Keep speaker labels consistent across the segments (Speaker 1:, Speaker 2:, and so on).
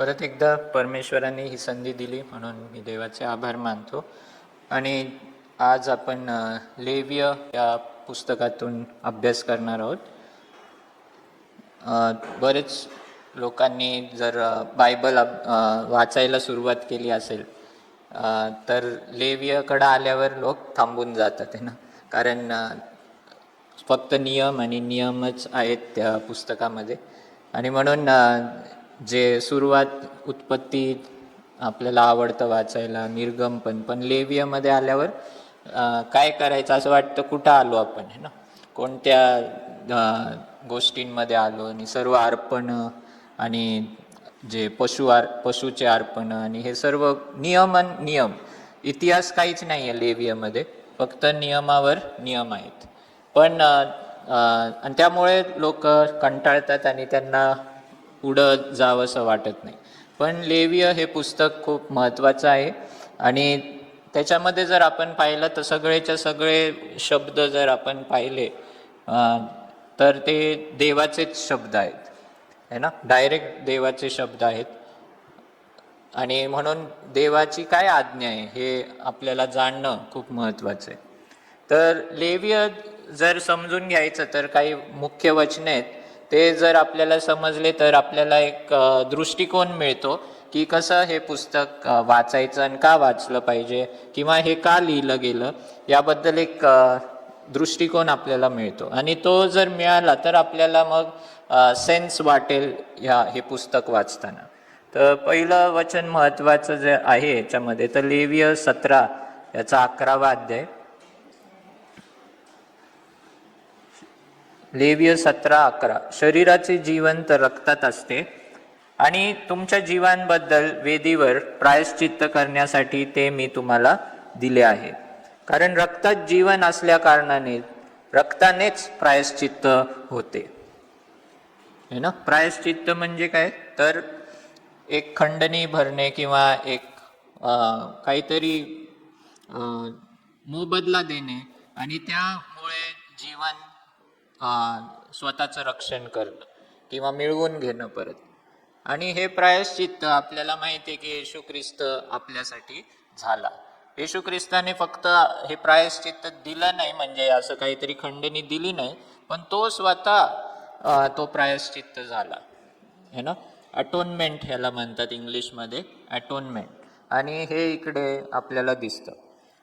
Speaker 1: परत एकदा परमेश्वराने ही संधी दिली म्हणून मी देवाचे आभार मानतो. आणि आज आपण लेव्य या पुस्तकातून अभ्यास करणार आहोत. बरेच लोकांनी जर बायबल वाचायला सुरुवात केली असेल तर लेव्यकडे आल्यावर लोक थांबून जातात आहे ना, कारण फक्त नियम आणि नियमच आहेत त्या पुस्तकामध्ये. आणि म्हणून जे सुरुवात उत्पत्ती आपल्याला आवडतं वाचायला, निर्गम पण लेव्यमध्ये आल्यावर काय करायचं असं वाटतं, कुठं आलो आपण है ना, कोणत्या गोष्टींमध्ये आलो. आणि सर्व अर्पण आणि जे पशुचे अर्पण आणि हे सर्व नियम, इतिहास काहीच नाही आहे लेव्यमध्ये, फक्त नियमावर नियम आहेत. पण आणि त्यामुळे लोक कंटाळतात आणि त्यांना पुढं जावंसं वाटत नाही. पण लेव्य हे पुस्तक खूप महत्त्वाचं आहे आणि त्याच्यामध्ये जर आपण पाहिलं तर सगळेच्या सगळे शब्द जर आपण पाहिले तर ते देवाचेच शब्द आहेत है ना, डायरेक्ट देवाचे शब्द आहेत. आणि म्हणून देवाची काय आज्ञा आहे हे आपल्याला जाणणं खूप महत्त्वाचं आहे. तर लेव्य जर समजून घ्यायचं तर काही मुख्य वचने आहेत, ते जर आपल्याला समजले तर आपल्याला एक दृष्टिकोन मिळतो की कसं हे पुस्तक वाचायचं आणि का वाचलं पाहिजे, किंवा हे का लिहिलं गेलं याबद्दल एक दृष्टिकोन आपल्याला मिळतो. आणि तो जर मिळाला तर आपल्याला मग सेन्स वाटेल हे पुस्तक वाचताना. तर पहिलं वचन महत्त्वाचं जे आहे याच्यामध्ये, तर लेव्य 17 याचा 11वा अध्याय. लेव्य 17:11. शरीराचे जीवन तर रक्तात असते आणि तुमच्या जीवांबद्दल वेदीवर प्रायश्चित्त करण्यासाठी ते मी तुम्हाला दिले आहे. कारण रक्तात जीवन असल्या कारणाने रक्तानेच प्रायश्चित्त होते है ना. प्रायश्चित्त म्हणजे काय, तर एक खंडणी भरणे किंवा एक काहीतरी मोबदला देणे आणि त्यामुळे जीवन स्वतःचं रक्षण करणं किंवा मिळवून घेणं परत. आणि हे प्रायश्चित्त आपल्याला माहिती आहे की येशू ख्रिस्त आपल्यासाठी झाला. येशू ख्रिस्ताने फक्त हे प्रायश्चित्त दिलं नाही, म्हणजे असं काहीतरी खंडणी दिली नाही, पण तो स्वतः तो प्रायश्चित्त झाला है ना. अटोनमेंट ह्याला म्हणतात इंग्लिशमध्ये, अटोनमेंट. आणि हे इकडे आपल्याला दिसतं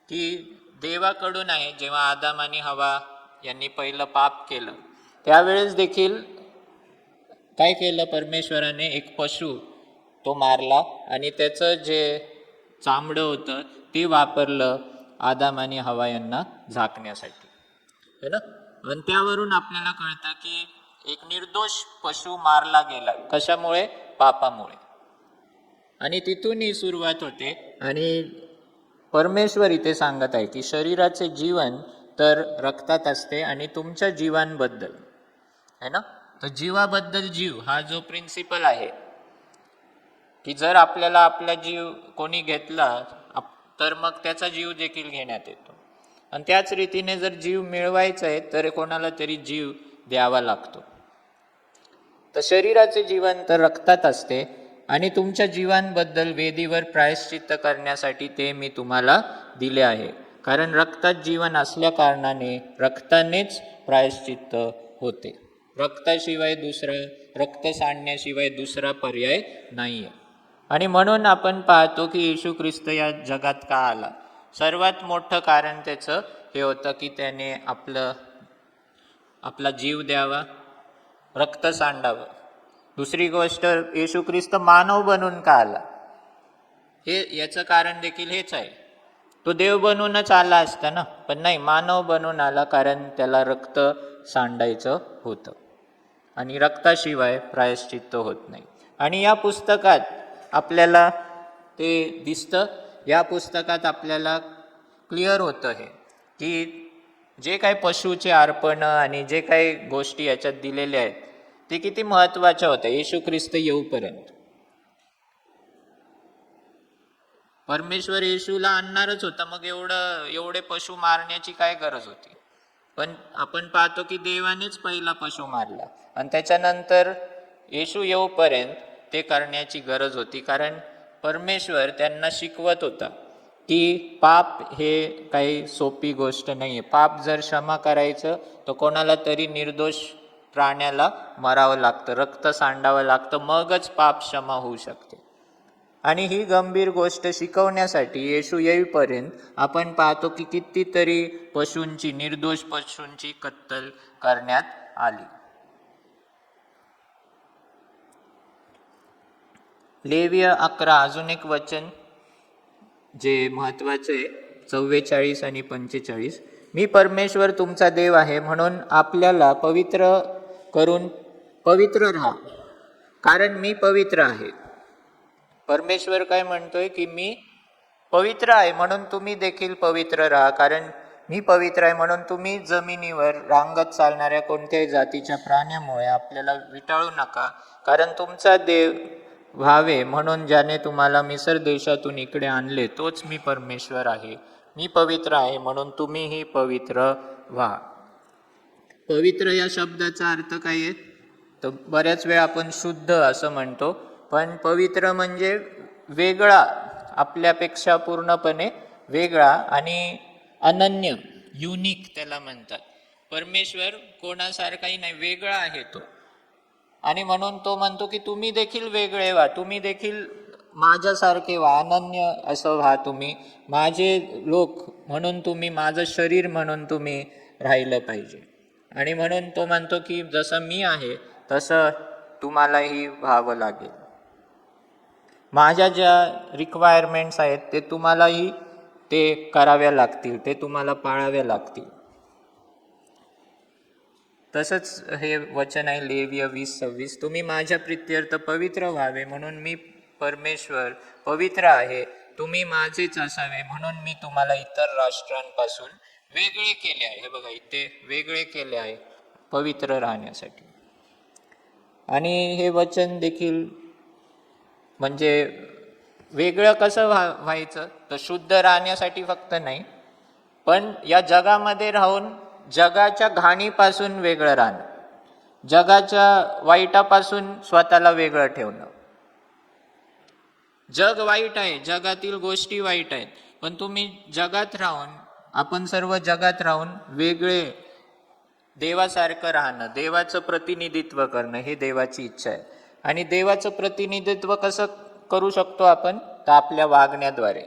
Speaker 1: की देवाकडून आहे. जेव्हा आदाम आणि हवा यांनी पहिलं पाप केलं त्यावेळेस देखील काय केलं परमेश्वराने, एक पशु तो मारला आणि त्याचं जे चामडं होतं ते वापरलं आदाम आणि हवा यांना झाकण्यासाठी है ना. आणि त्यावरून आपल्याला कळतं की एक निर्दोष पशु मारला गेला. कशामुळे? पापामुळे. आणि तिथून ही सुरुवात होते. आणि परमेश्वर इथे सांगत आहे की शरीराचे जीवन तर रक्तात असते आणि तुमच्या जीवांबद्दल है ना. तर जीवाबद्दल जीव हा जो प्रिन्सिपल आहे की जर आपल्याला आपला जीव कोणी घेतला तर मग त्याचा जीव देखील घेण्यात येतो. आणि त्याच रीतीने जर जीव मिळवायचा आहे तर कोणाला तरी जीव द्यावा लागतो. तर शरीराचे जीवन तर रक्तात असते आणि तुमच्या जीवांबद्दल वेदीवर प्रायश्चित्त करण्यासाठी ते मी तुम्हाला दिले आहे. कारण रक्तात जीवन असल्या कारणाने रक्तानेच प्रायश्चित्त होते. रक्ताशिवाय रक्त सांडण्याशिवाय दुसरा पर्याय नाही आहे. आणि म्हणून आपण पाहतो की येशू ख्रिस्त या जगात का आला. सर्वात मोठं कारण त्याचं हे होतं की त्याने आपला जीव द्यावा, रक्त सांडावं. दुसरी गोष्ट, येशू ख्रिस्त मानव बनून का आला, याचं कारण देखील हेच आहे. तो देव बनूनच आला असता ना, पण नाही, मानव बनून आला कारण त्याला रक्त सांडायचं होतं आणि रक्ताशिवाय प्रायश्चित्त होत नाही. आणि या पुस्तकात आपल्याला ते दिसतं. या पुस्तकात आपल्याला क्लिअर होतं हे की जे काही पशुचे अर्पण आणि जे काही गोष्टी याच्यात दिलेल्या आहेत ते किती महत्त्वाच्या होत्या. येशू ख्रिस्त येऊपर्यंत परमेश्वर येशूला आणणारच होता, मग एवढे पशु मारण्याची काय गरज होती. पण आपण पाहतो की देवानेच पहिला पशु मारला आणि त्याच्यानंतर येशू येऊपर्यंत ते करण्याची गरज होती, कारण परमेश्वर त्यांना शिकवत होता की पाप हे काही सोपी गोष्ट नाही आहे. पाप जर क्षमा करायचं तर कोणाला तरी निर्दोष प्राण्याला मरावं लागतं, रक्त सांडावं लागतं, मगच पाप क्षमा होऊ शकते. आणि ही गंभीर गोष्ट शिकवण्यासाठी येशू येईपर्यंत आपण पाहतो की कितीतरी पशूंची, निर्दोष पशूंची कत्तल करण्यात आली. लेविय 11 अजून एक वचन जे महत्वाचे आहे, 44 आणि 45. मी परमेश्वर तुमचा देव आहे, म्हणून आपल्याला पवित्र करून पवित्र राहा, कारण मी पवित्र आहे. परमेश्वर काय म्हणतोय की मी पवित्र आहे म्हणून तुम्ही देखील पवित्र राहा, कारण मी पवित्र आहे. म्हणून तुम्ही जमिनीवर रांगत चालणाऱ्या कोणत्याही जातीच्या प्राण्यामुळे आपल्याला विटाळू नका, कारण तुमचा देव व्हावे म्हणून ज्याने तुम्हाला मिसर देशातून इकडे आणले तोच मी परमेश्वर आहे. मी पवित्र आहे म्हणून तुम्हीही पवित्र व्हा. पवित्र या शब्दाचा अर्थ काय आहे तर बऱ्याच वेळा आपण शुद्ध असं म्हणतो, पण पवित्र म्हणजे वेगळा, आपल्यापेक्षा पूर्णपणे वेगळा आणि अनन्य, युनिक त्याला म्हणतात. परमेश्वर कोणासारखाही नाही, वेगळा आहे तो. आणि म्हणून तो म्हणतो की तुम्ही देखील वेगळे व्हा, तुम्ही देखील माझ्यासारखे व्हा, अनन्य असं व्हा, तुम्ही माझे लोक म्हणून, तुम्ही माझं शरीर म्हणून तुम्ही राहिलं पाहिजे. आणि म्हणून तो म्हणतो की जसं मी आहे तसं तुम्हालाही व्हावं लागेल. माझ्या ज्या रिक्वायरमेंट्स आहेत ते तुम्हालाही ते कराव्या लागतील, ते तुम्हाला पाळाव्या लागतील. तसंच हे वचन आहे लेविय 20:26, तुम्ही माझ्या प्रित्यर्थ पवित्र व्हावे म्हणून मी परमेश्वर पवित्र आहे, तुम्ही माझेच असावे म्हणून मी तुम्हाला इतर राष्ट्रांपासून वेगळे केले आहे. हे बघा, इथे वेगळे केले आहे पवित्र राहण्यासाठी. आणि हे वचन देखील म्हणजे वेगळं कसं व्हायचं तर शुद्ध राहण्यासाठी फक्त नाही, पण या जगामध्ये राहून जगाच्या घाणीपासून वेगळं राहणं, जगाच्या वाईटापासून स्वतःला वेगळं ठेवणं. जग वाईट आहे, जगातील गोष्टी वाईट आहेत, पण तुम्ही जगात राहून, आपण सर्व जगात राहून वेगळे देवासारखं राहणं, देवाचं प्रतिनिधित्व करणं, हे देवाची इच्छा आहे. आणि देवाचं प्रतिनिधित्व कसं करू शकतो आपण तर आपल्या वागण्याद्वारे.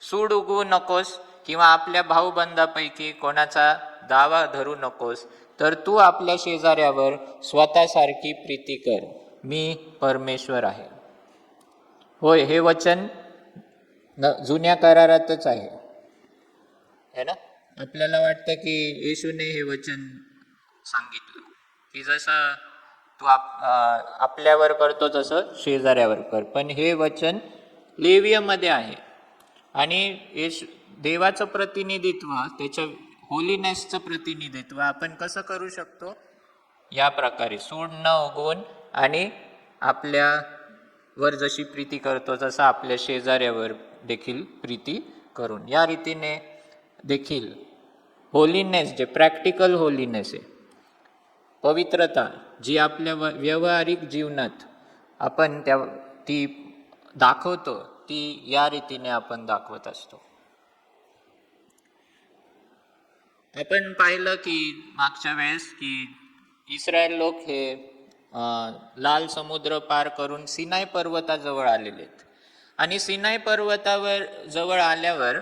Speaker 1: सूड उगवू नकोस किंवा आपल्या भाऊबंदापैकी कोणाचा दावा धरू नकोस, तर तू आपल्या शेजाऱ्यावर स्वतःसारखी प्रीती कर, मी परमेश्वर आहे. होय, हे वचन जुन्या करारातच आहे ना. आपल्याला वाटतं की येशूने हे वचन सांगितलं की जसं तू आपल्यावर करतो तसं शेजाऱ्यावर कर, पण हे वचन लेवियमध्ये आहे. आणि देवाचं प्रतिनिधित्व, त्याच्या होलीनेसचं प्रतिनिधित्व आपण कसं करू शकतो, या प्रकारे सूड न उगवून आणि आपल्यावर जशी प्रीती करतो तसं आपल्या शेजाऱ्यावर देखील प्रीती करून, या रीतीने देखील होलीनेस, जे प्रॅक्टिकल होलीनेस आहे, पवित्रता जी आपल्या व्यावहारिक जीवनात आपण ती दाखवतो, ती या रीतीने आपण दाखवत असतो. आपण पाहिलं की मागच्या वेळेस की इस्रायल लोक हे लाल समुद्र पार करून सिनाई पर्वताजवळ आलेले आहेत. आणि सिनाई पर्वतावर जवळ आल्यावर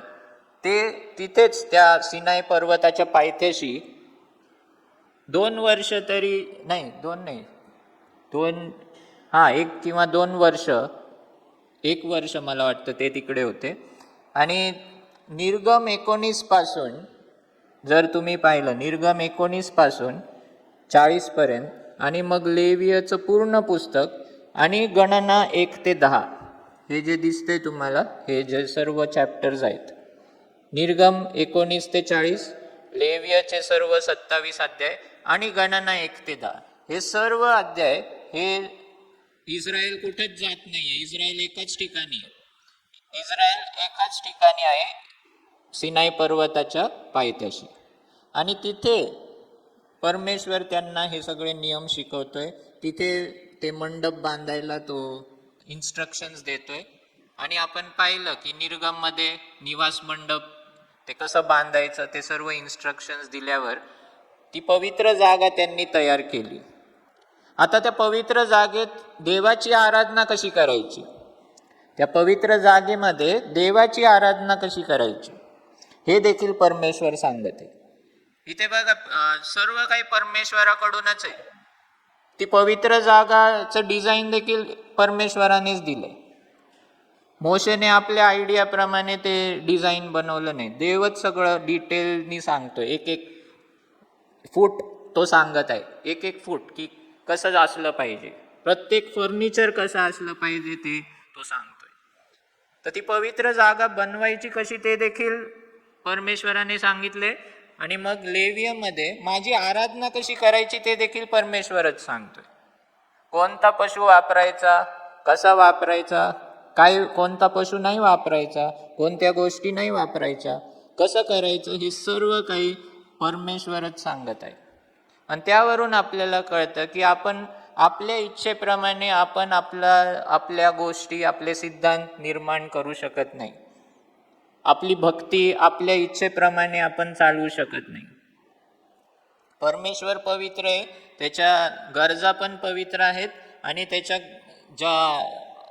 Speaker 1: ते तिथेच त्या सिनाई पर्वताच्या पायथ्याशी 1 किंवा 2 वर्ष, 1 वर्ष मला वाटतं ते तिकडे होते. आणि निर्गम 19 पासून जर तुम्ही पाहिलं, निर्गम 19 पासून 40 पर्यंत, आणि मग लेवियचं पूर्ण पुस्तक आणि गणना 1 ते 10, हे जे दिसते तुम्हाला, हे जे सर्व चॅप्टर्स आहेत, निर्गम 19 ते 40, लेवियचे सर्व 27 अध्याय आणि गणना 1 ते 10, हे सर्व अध्याय हे इस्रायल कुठेच जात नाहीये, इस्रायल एकाच ठिकाणी आहे. इस्रायल एकाच ठिकाणी आहे, सिनाई पर्वताच्या पायथ्याशी. आणि तिथे परमेश्वर त्यांना हे सगळे नियम शिकवतोय. तिथे ते मंडप बांधायला तो इन्स्ट्रक्शन्स देतोय. आणि आपण पाहिलं की निर्गम मध्ये निवास मंडप ते कसं बांधायचं ते सर्व इन्स्ट्रक्शन्स दिल्यावर ती पवित्र जागा त्यांनी तयार केली. आता त्या पवित्र जागेत देवाची आराधना कशी करायची, त्या पवित्र जागेमध्ये देवाची आराधना कशी करायची हे देखील परमेश्वर सांगते. इथे बघा सर्व काही परमेश्वराकडूनच आहे. ती पवित्र जागाचं डिझाईन देखील परमेश्वरानेच दिलंय. मोशेने आपल्या आयडियाप्रमाणे ते डिझाईन बनवलं नाही, देवच सगळं डिटेलनी सांगतोय. एक एक फूट तो सांगत आहे, एक एक फूट की कसं असलं पाहिजे, प्रत्येक फर्निचर कसं असलं पाहिजे ते तो सांगतोय. तर ती पवित्र जागा बनवायची कशी ते देखील परमेश्वराने सांगितले. आणि मग लेवियमध्ये माझी आराधना कशी करायची ते देखील परमेश्वरच सांगतोय. कोणता पशु वापरायचा, कसा वापरायचा, काय कोणता पशु नाही वापरायचा, कोणत्या गोष्टी नाही वापरायच्या, कसं करायचं हे सर्व काही परमेश्वरच सांगत आहे. आणि त्यावरून आपल्याला कळतं की आपण आपल्या इच्छेप्रमाणे आपण आपल्या गोष्टी, आपले सिद्धांत निर्माण करू शकत नाही. आपली भक्ती आपल्या इच्छेप्रमाणे आपण चालवू शकत नाही. परमेश्वर पवित्र आहे, त्याच्या गरजा पण पवित्र आहेत आणि त्याच्या ज्या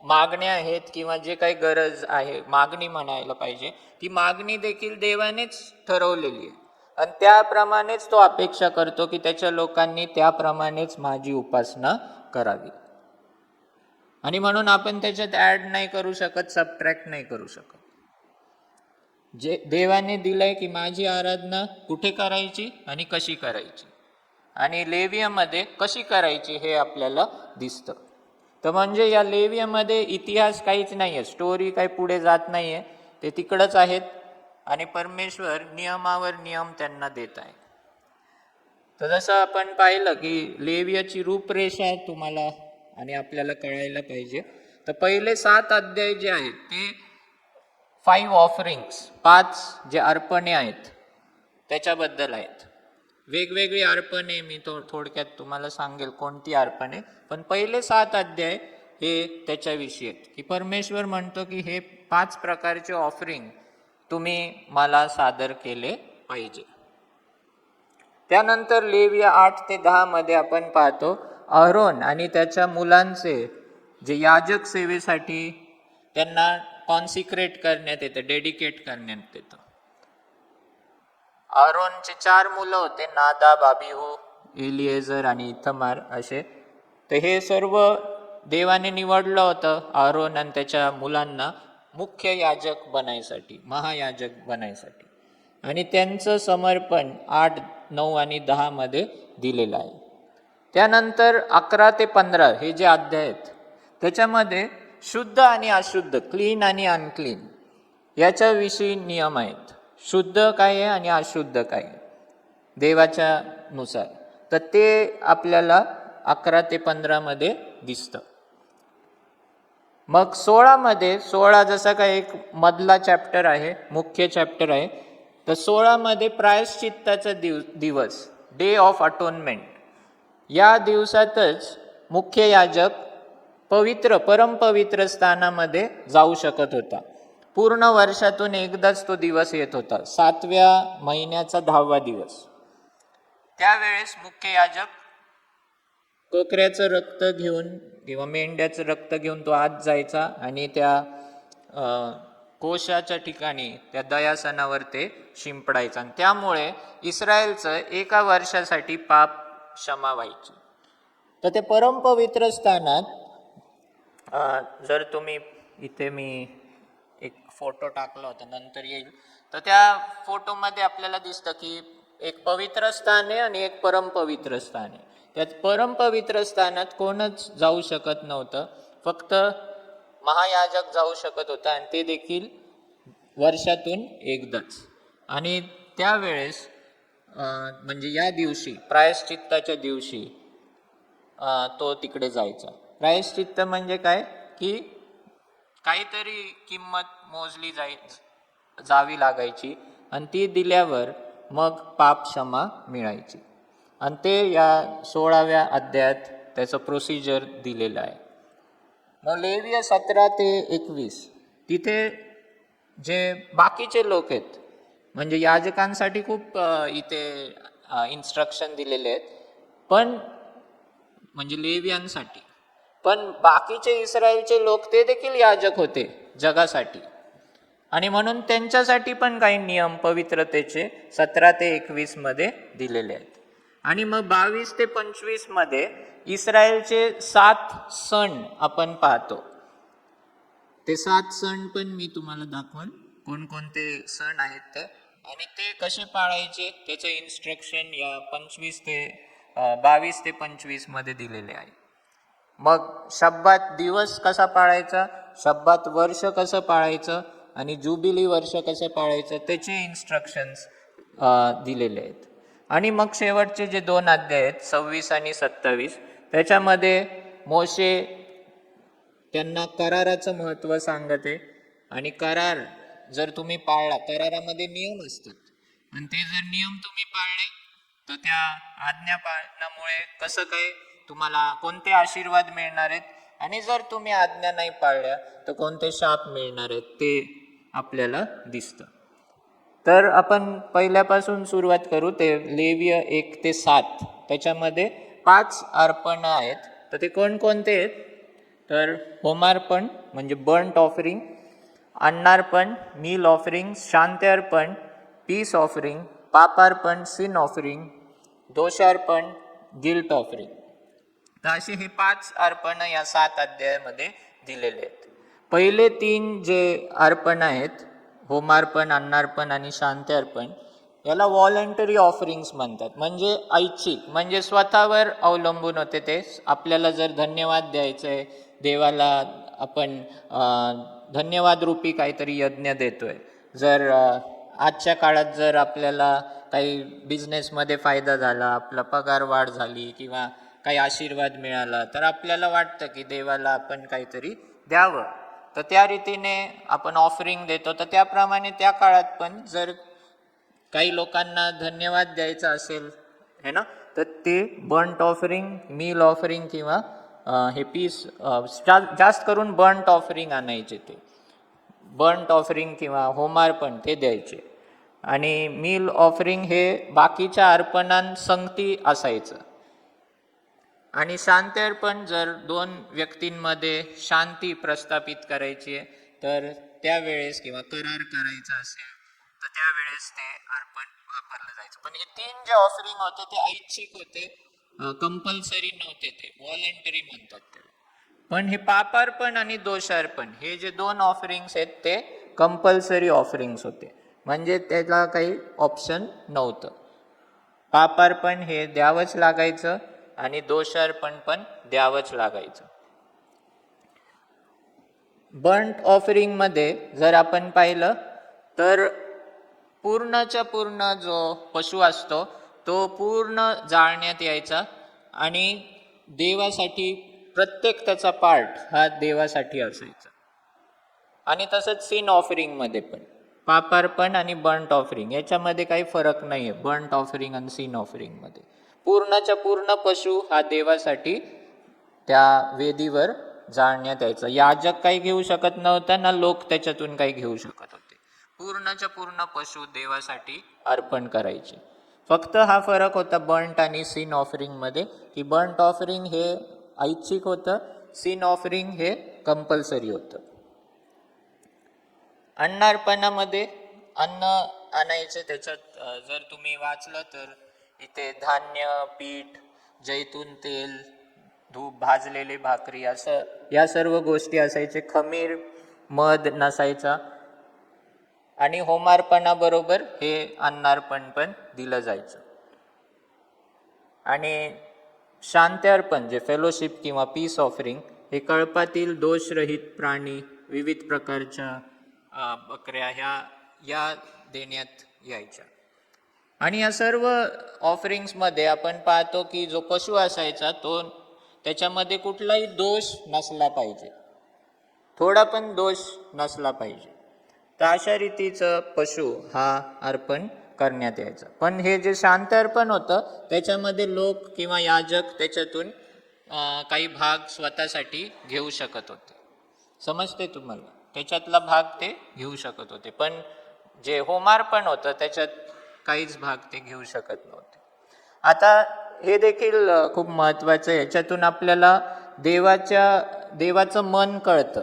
Speaker 1: मागण्या आहेत किंवा जे काही गरज आहे, मागणी म्हणायला पाहिजे, ती मागणी देखील देवानेच ठरवलेली आहे. आणि त्याप्रमाणेच तो अपेक्षा करतो की त्याच्या लोकांनी त्याप्रमाणेच माझी उपासना करावी. आणि म्हणून आपण त्याच्यात ऍड नाही करू शकत, सबट्रॅक्ट नाही करू शकत. जे देवाने दिलंय की माझी आराधना कुठे करायची आणि कशी करायची, आणि लेवियमध्ये कशी करायची हे आपल्याला दिसतं. तर म्हणजे या लेवियमध्ये इतिहास काहीच नाही आहे, स्टोरी काही पुढे जात नाही आहे, ते तिकडंच आहेत आणि परमेश्वर नियमावर नियम त्यांना देत आहे. तर जसं आपण पाहिलं की लेवियाची रूपरेषा तुम्हाला आणि आपल्याला कळायला पाहिजे. तर पहिले 7 अध्याय जे आहेत ते 5 ऑफरिंग्स, 5 जे अर्पणे आहेत त्याच्याबद्दल आहेत. वेगवेगळी अर्पणे मी थोडक्यात तुम्हाला सांगेल कोणती अर्पणे, पण पहिले 7 अध्याय हे त्याच्याविषयी आहेत की परमेश्वर म्हणतो की हे 5 प्रकारचे ऑफरिंग तुम्ही मला सादर केले पाहिजे. त्यानंतर लेविया 8 ते 10 मध्ये आपण पाहतो अहरोन आणि त्याच्या मुलांचे जे याजक सेवेसाठी त्यांना कॉन्सिक्रेट करण्यात येतं, डेडिकेट करण्यात येतं. अहरोनचे 4 मुलं होते, नादाब, अबिहू, एलिएझर आणि इथमार असे. तर हे सर्व देवाने निवडलं होतं अहरोन आणि त्याच्या मुलांना मुख्य याजक बनायसाठी, महायाजक बनायसाठी. आणि त्यांचं समर्पण 8, 9 आणि 10 मध्ये दिलेलं आहे. त्यानंतर 11 ते 15 हे जे अध्याय आहेत त्याच्यामध्ये शुद्ध आणि अशुद्ध, क्लीन आणि अनक्लीन याच्याविषयी नियम आहेत. शुद्ध काय आहे आणि अशुद्ध काय आहे देवाच्या नुसार. तर ते आपल्याला 11 ते 15 मध्ये दिसतं. मग 16 मध्ये, 16 जसा काय एक मधला चॅप्टर आहे, मुख्य चॅप्टर आहे, तर 16 मध्ये प्रायश्चित्ताचा दिवस, डे ऑफ अटोनमेंट, या दिवसातच मुख्य याजक परमपवित्र स्थानामध्ये जाऊ शकत होता. पूर्ण वर्षातून एकदाच तो दिवस येत होता, 7व्या महिन्याचा 10वा दिवस. त्यावेळेस मुख्य याजक कोकऱ्याचं रक्त घेऊन किंवा मेंढ्याचं रक्त घेऊन तो आत जायचा आणि त्या कोशाच्या ठिकाणी त्या दयासनावर ते शिंपडायचं, आणि त्यामुळे इस्रायलचं एका वर्षासाठी पाप क्षमा व्हायची. तर ते परमपवित्र स्थानात जर तुम्ही, इथे मी एक फोटो टाकला होता, नंतर येईल, तर त्या फोटोमध्ये आपल्याला दिसतं की एक पवित्र स्थान आहे आणि एक परमपवित्र स्थान आहे. त्यात परमपवित्र स्थानात कोणच जाऊ शकत नव्हतं, फक्त महायाजक जाऊ शकत होता, आणि ते देखील वर्षातून एकदाच. आणि त्यावेळेस म्हणजे या दिवशी, प्रायश्चित्ताच्या दिवशी तो तिकडे जायचा. प्रायश्चित्त म्हणजे काय की काहीतरी किंमत मोजली जावी लागायची आणि ती दिल्यावर मग पाप क्षमा मिळायची. आणि ते या 16व्या अध्यायात त्याचं प्रोसिजर दिलेलं आहे. मग लेविय 17 ते 21 तिथे जे बाकीचे लोक आहेत, म्हणजे याजकांसाठी खूप इथे इन्स्ट्रक्शन दिलेले आहेत, पण म्हणजे लेवियांसाठी, पण बाकीचे इस्रायलचे लोक ते देखील याजक होते जगासाठी, आणि म्हणून त्यांच्यासाठी पण काही नियम पवित्रतेचे 17 ते 21 मध्ये दिलेले आहेत. आणि मग 22 ते 25 मध्ये इस्रायलचे 7 सण आपण पाहतो. ते 7 सण पण मी तुम्हाला दाखवून कोणकोणते सण आहेत ते, आणि ते कसे पाळायचे त्याचे इन्स्ट्रक्शन या 22 ते 25 मध्ये दिलेले आहे. मग शब्बात दिवस कसा पाळायचा, शब्बात वर्ष कसं पाळायचं, आणि जुबिली वर्ष कसं पाळायचं त्याचे इन्स्ट्रक्शन्स दिलेले आहेत. आणि मग शेवटचे जे 2 अध्याय आहेत 26 आणि 27, त्याच्यामध्ये मोशे त्यांना कराराचं महत्त्व सांगते. आणि करार जर तुम्ही पाळला, करारामध्ये नियम असतात, आणि ते जर नियम तुम्ही पाळले तर त्या आज्ञा पाळण्यामुळे कसं काय तुम्हाला कोणते आशीर्वाद मिळणार आहेत, आणि जर तुम्ही आज्ञा नाही पाळल्या तर कोणते शाप मिळणार आहेत ते आपल्याला दिसतं. तर आपण पहिल्यापासून सुरुवात करू. ते लेविय 1 ते 7 त्याच्यामध्ये 5 अर्पण आहेत. तर ते कोणकोणते आहेत, तर होमार्पण म्हणजे बर्न्ट ऑफरिंग, अन्नार्पण, मील ऑफरिंग, शांती अर्पण, पीस ऑफरिंग, पापार्पण, सिन ऑफरिंग, दोषार्पण, गिल्ट ऑफरिंग. तर असे हे 5 अर्पण या 7 अध्यायामध्ये दिलेले आहेत. पहिले 3 जे अर्पण आहेत, होमार्पण, अन्नार्पण आणि शांती अर्पण, याला व्हॉलंटरी ऑफरिंग्स म्हणतात. म्हणजे ऐच्छिक, म्हणजे स्वतःवर अवलंबून होते. ते आपल्याला जर धन्यवाद द्यायचंय देवाला, आपण धन्यवाद रूपी काहीतरी यज्ञ देतोय. जर आजच्या काळात जर आपल्याला काही बिझनेसमध्ये फायदा झाला, आपला पगार वाढ झाली किंवा काही आशीर्वाद मिळाला, तर आपल्याला वाटतं की देवाला आपण काहीतरी द्यावं, तर त्या रीतीने आपण ऑफरिंग देतो. तर त्याप्रमाणे त्या काळात पण जर काही लोकांना धन्यवाद द्यायचा असेल है ना, तर ते बर्न्ट ऑफरिंग, मील ऑफरिंग किंवा हे पीस, जास्त करून बर्न्ट ऑफरिंग आणायचे. ते बर्न्ट ऑफरिंग किंवा होमार्पण ते द्यायचे. आणि मील ऑफरिंग हे बाकीच्या अर्पणांसंगती असायचं. आणि शांती अर्पण जर 2 व्यक्तींमध्ये शांती प्रस्थापित करायची आहे, तर त्यावेळेस किंवा करार करायचा असेल तर त्यावेळेस ते अर्पण वापरलं जायचं. पण हे 3 जे ऑफरिंग होते ते ऐच्छिक होते, कंपल्सरी नव्हते, ते व्हॉलंटरी म्हणतात त्याला. पण हे पापार्पण आणि दोषार्पण हे जे 2 ऑफरिंग्स आहेत ते कंपल्सरी ऑफरिंग्स होते, म्हणजे त्याला काही ऑप्शन नव्हतं. पापार्पण हे द्यावंच लागायचं आणि दोषार्पण पण द्यावंच लागायचं. बर्न्ट ऑफरिंग मध्ये जर आपण पाहिलं तर पूर्णच्या पूर्ण जो पशु असतो तो पूर्ण जाळण्यात यायचा, आणि देवासाठी प्रत्येक त्याचा पार्ट हा देवासाठी असायचा. आणि तसंच सीन ऑफरिंग मध्ये पण पापार्पण आणि बर्न्ट ऑफरिंग याच्यामध्ये काही फरक नाही आहे. बर्न्ट ऑफरिंग आणि सीन ऑफरिंग मध्ये पूर्णच्या पूर्ण पशु हा देवासाठी त्या वेदीवर जाळण्यात यायचा. याजक काही घेऊ शकत नव्हता ना लोक त्याच्यातून काही घेऊ शकत होते. पूर्णच्या पूर्ण पशु देवासाठी अर्पण करायचे. फक्त हा फरक होता बर्न्ट आणि सीन ऑफरिंग मध्ये, की बर्न्ट ऑफरिंग हे ऐच्छिक होतं, सीन ऑफरिंग हे कंपल्सरी होतं. अन्नार्पणामध्ये अन्न आणायचे. त्याच्यात जर तुम्ही वाचलं तर इथे धान्य, पीठ, जैतून तेल, धूप, भाजलेली भाकरी, असं या सर्व गोष्टी असायचे. खमीर, मध नसायचा. आणि होमार्पणाबरोबर हे अन्नार्पण पण दिलं जायचं. आणि शांती अर्पण जे फेलोशिप किंवा पीस ऑफरिंग हे कळपातील दोषरहित प्राणी, विविध प्रकारच्या बकऱ्या या देण्यात यायच्या. आणि या सर्व ऑफरिंग्समध्ये आपण पाहतो की जो पशु असायचा तो त्याच्यामध्ये कुठलाही दोष नसला पाहिजे, थोडा पण दोष नसला पाहिजे. तर अशा रीतीचं पशु हा अर्पण करण्यात यायचा. पण हे जे शांती अर्पण होतं त्याच्यामध्ये लोक किंवा याजक त्याच्यातून काही भाग स्वतःसाठी घेऊ शकत होते. समजते तुम्हाला? त्याच्यातला भाग ते घेऊ शकत होते, पण जे होमार्पण होतं त्याच्यात काहीच भाग ते घेऊ शकत नव्हते. आता हे देखील खूप महत्त्वाचं आहे. याच्यातून आपल्याला देवाचं मन कळतं.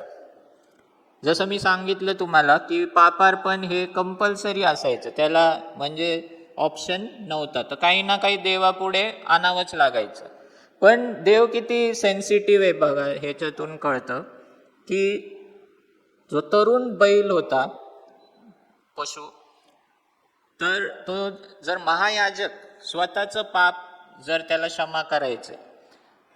Speaker 1: जसं मी सांगितलं तुम्हाला की पापार्पण हे कंपल्सरी असायचं, त्याला म्हणजे ऑप्शन नव्हता, तर काही ना काही देवापुढे आणावंच लागायचं. पण देव किती सेन्सिटिव्ह आहे बघा, ह्याच्यातून कळतं की जो तरुण बैल होता पशु, तर तो जर महायाजक स्वतःचं पाप जर त्याला क्षमा करायचं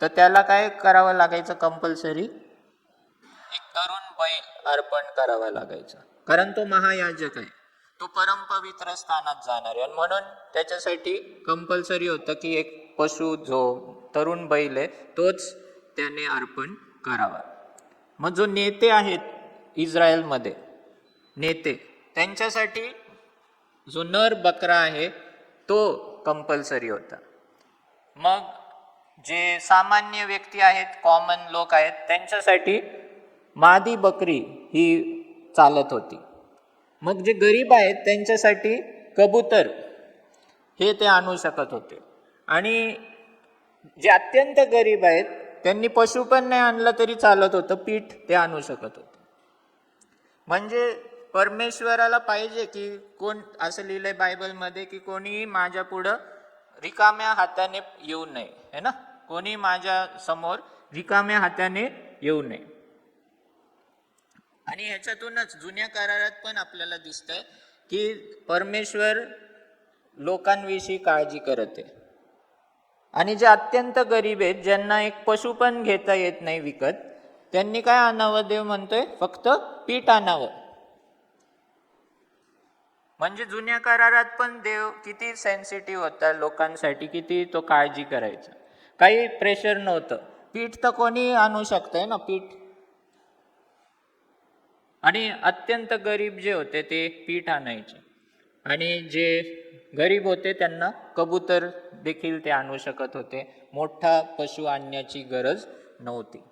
Speaker 1: तर त्याला काय करावं लागायचं? कंपल्सरी एक तरुण बैल अर्पण करावा लागायचा, कारण तो महायाजक आहे, तो परमपवित्र स्थानात जाणार आहे. आणि म्हणून त्याच्यासाठी कंपल्सरी होतं की एक पशु जो तरुण बैल आहे तोच त्याने अर्पण करावा. मग जो नेते आहेत इस्रायलमध्ये, नेते, त्यांच्यासाठी जो नर बकरा आहे तो कंपल्सरी होता. मग जे सामान्य व्यक्ती आहेत, कॉमन लोक आहेत, त्यांच्यासाठी मादी बकरी ही चालत होती. मग जे गरीब आहेत त्यांच्यासाठी कबूतर हे ते आणू शकत होते. आणि जे अत्यंत गरीब आहेत त्यांनी पशु पण नाही आणलं तरी चालत होतं, पीठ ते आणू शकत होते. म्हणजे परमेश्वराला पाहिजे की कोण, असं लिहिलंय बायबलमध्ये की कोणी माझ्या पुढं रिकाम्या हाताने येऊ नये, है ना, कोणी माझ्या समोर रिकाम्या हाताने येऊ नये. आणि ह्याच्यातूनच जुन्या करारात पण आपल्याला दिसतंय की परमेश्वर लोकांविषयी काळजी करत आहे. आणि जे अत्यंत गरीब आहेत, ज्यांना एक पशु पण घेता येत नाही विकत, त्यांनी काय आणावं? देव म्हणतोय फक्त पीठ आणावं. म्हणजे जुन्या करारात पण देव किती सेन्सिटिव्ह होता लोकांसाठी, किती तो काळजी करायचा. काही प्रेशर नव्हतं, पीठ तर कोणी आणू शकतंय ना, पीठ. आणि अत्यंत गरीब जे होते ते पीठ आणायचे, आणि जे गरीब होते त्यांना कबूतर देखील ते आणू शकत होते. मोठा पशु आणण्याची गरज नव्हती,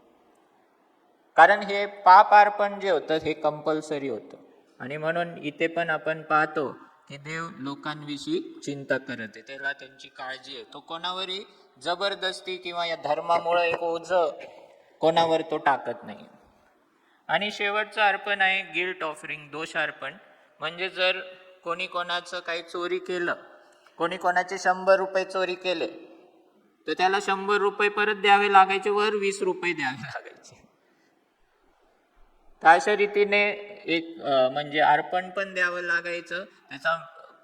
Speaker 1: कारण हे पाप अर्पण जे होतं हे कंपल्सरी होतं. आणि म्हणून इथे पण आपण पाहतो की देव लोकांविषयी चिंता करत आहे, त्याला त्यांची काळजी आहे. तो कोणावरही जबरदस्ती किंवा या धर्मामुळे एक ओझं कोणावर तो टाकत नाही. आणि शेवटचं अर्पण आहे गिल्ट ऑफरिंग, दोष अर्पण. म्हणजे जर कोणी कोणाचं काही चोरी केलं, कोणी कोणाचे 100 रुपये चोरी केले, तर त्याला 100 रुपये परत द्यावे लागायचे, वर 20 रुपये द्यावे लागायचे. तर अशा रीतीने एक म्हणजे अर्पण पण द्यावं लागायचं, त्याचा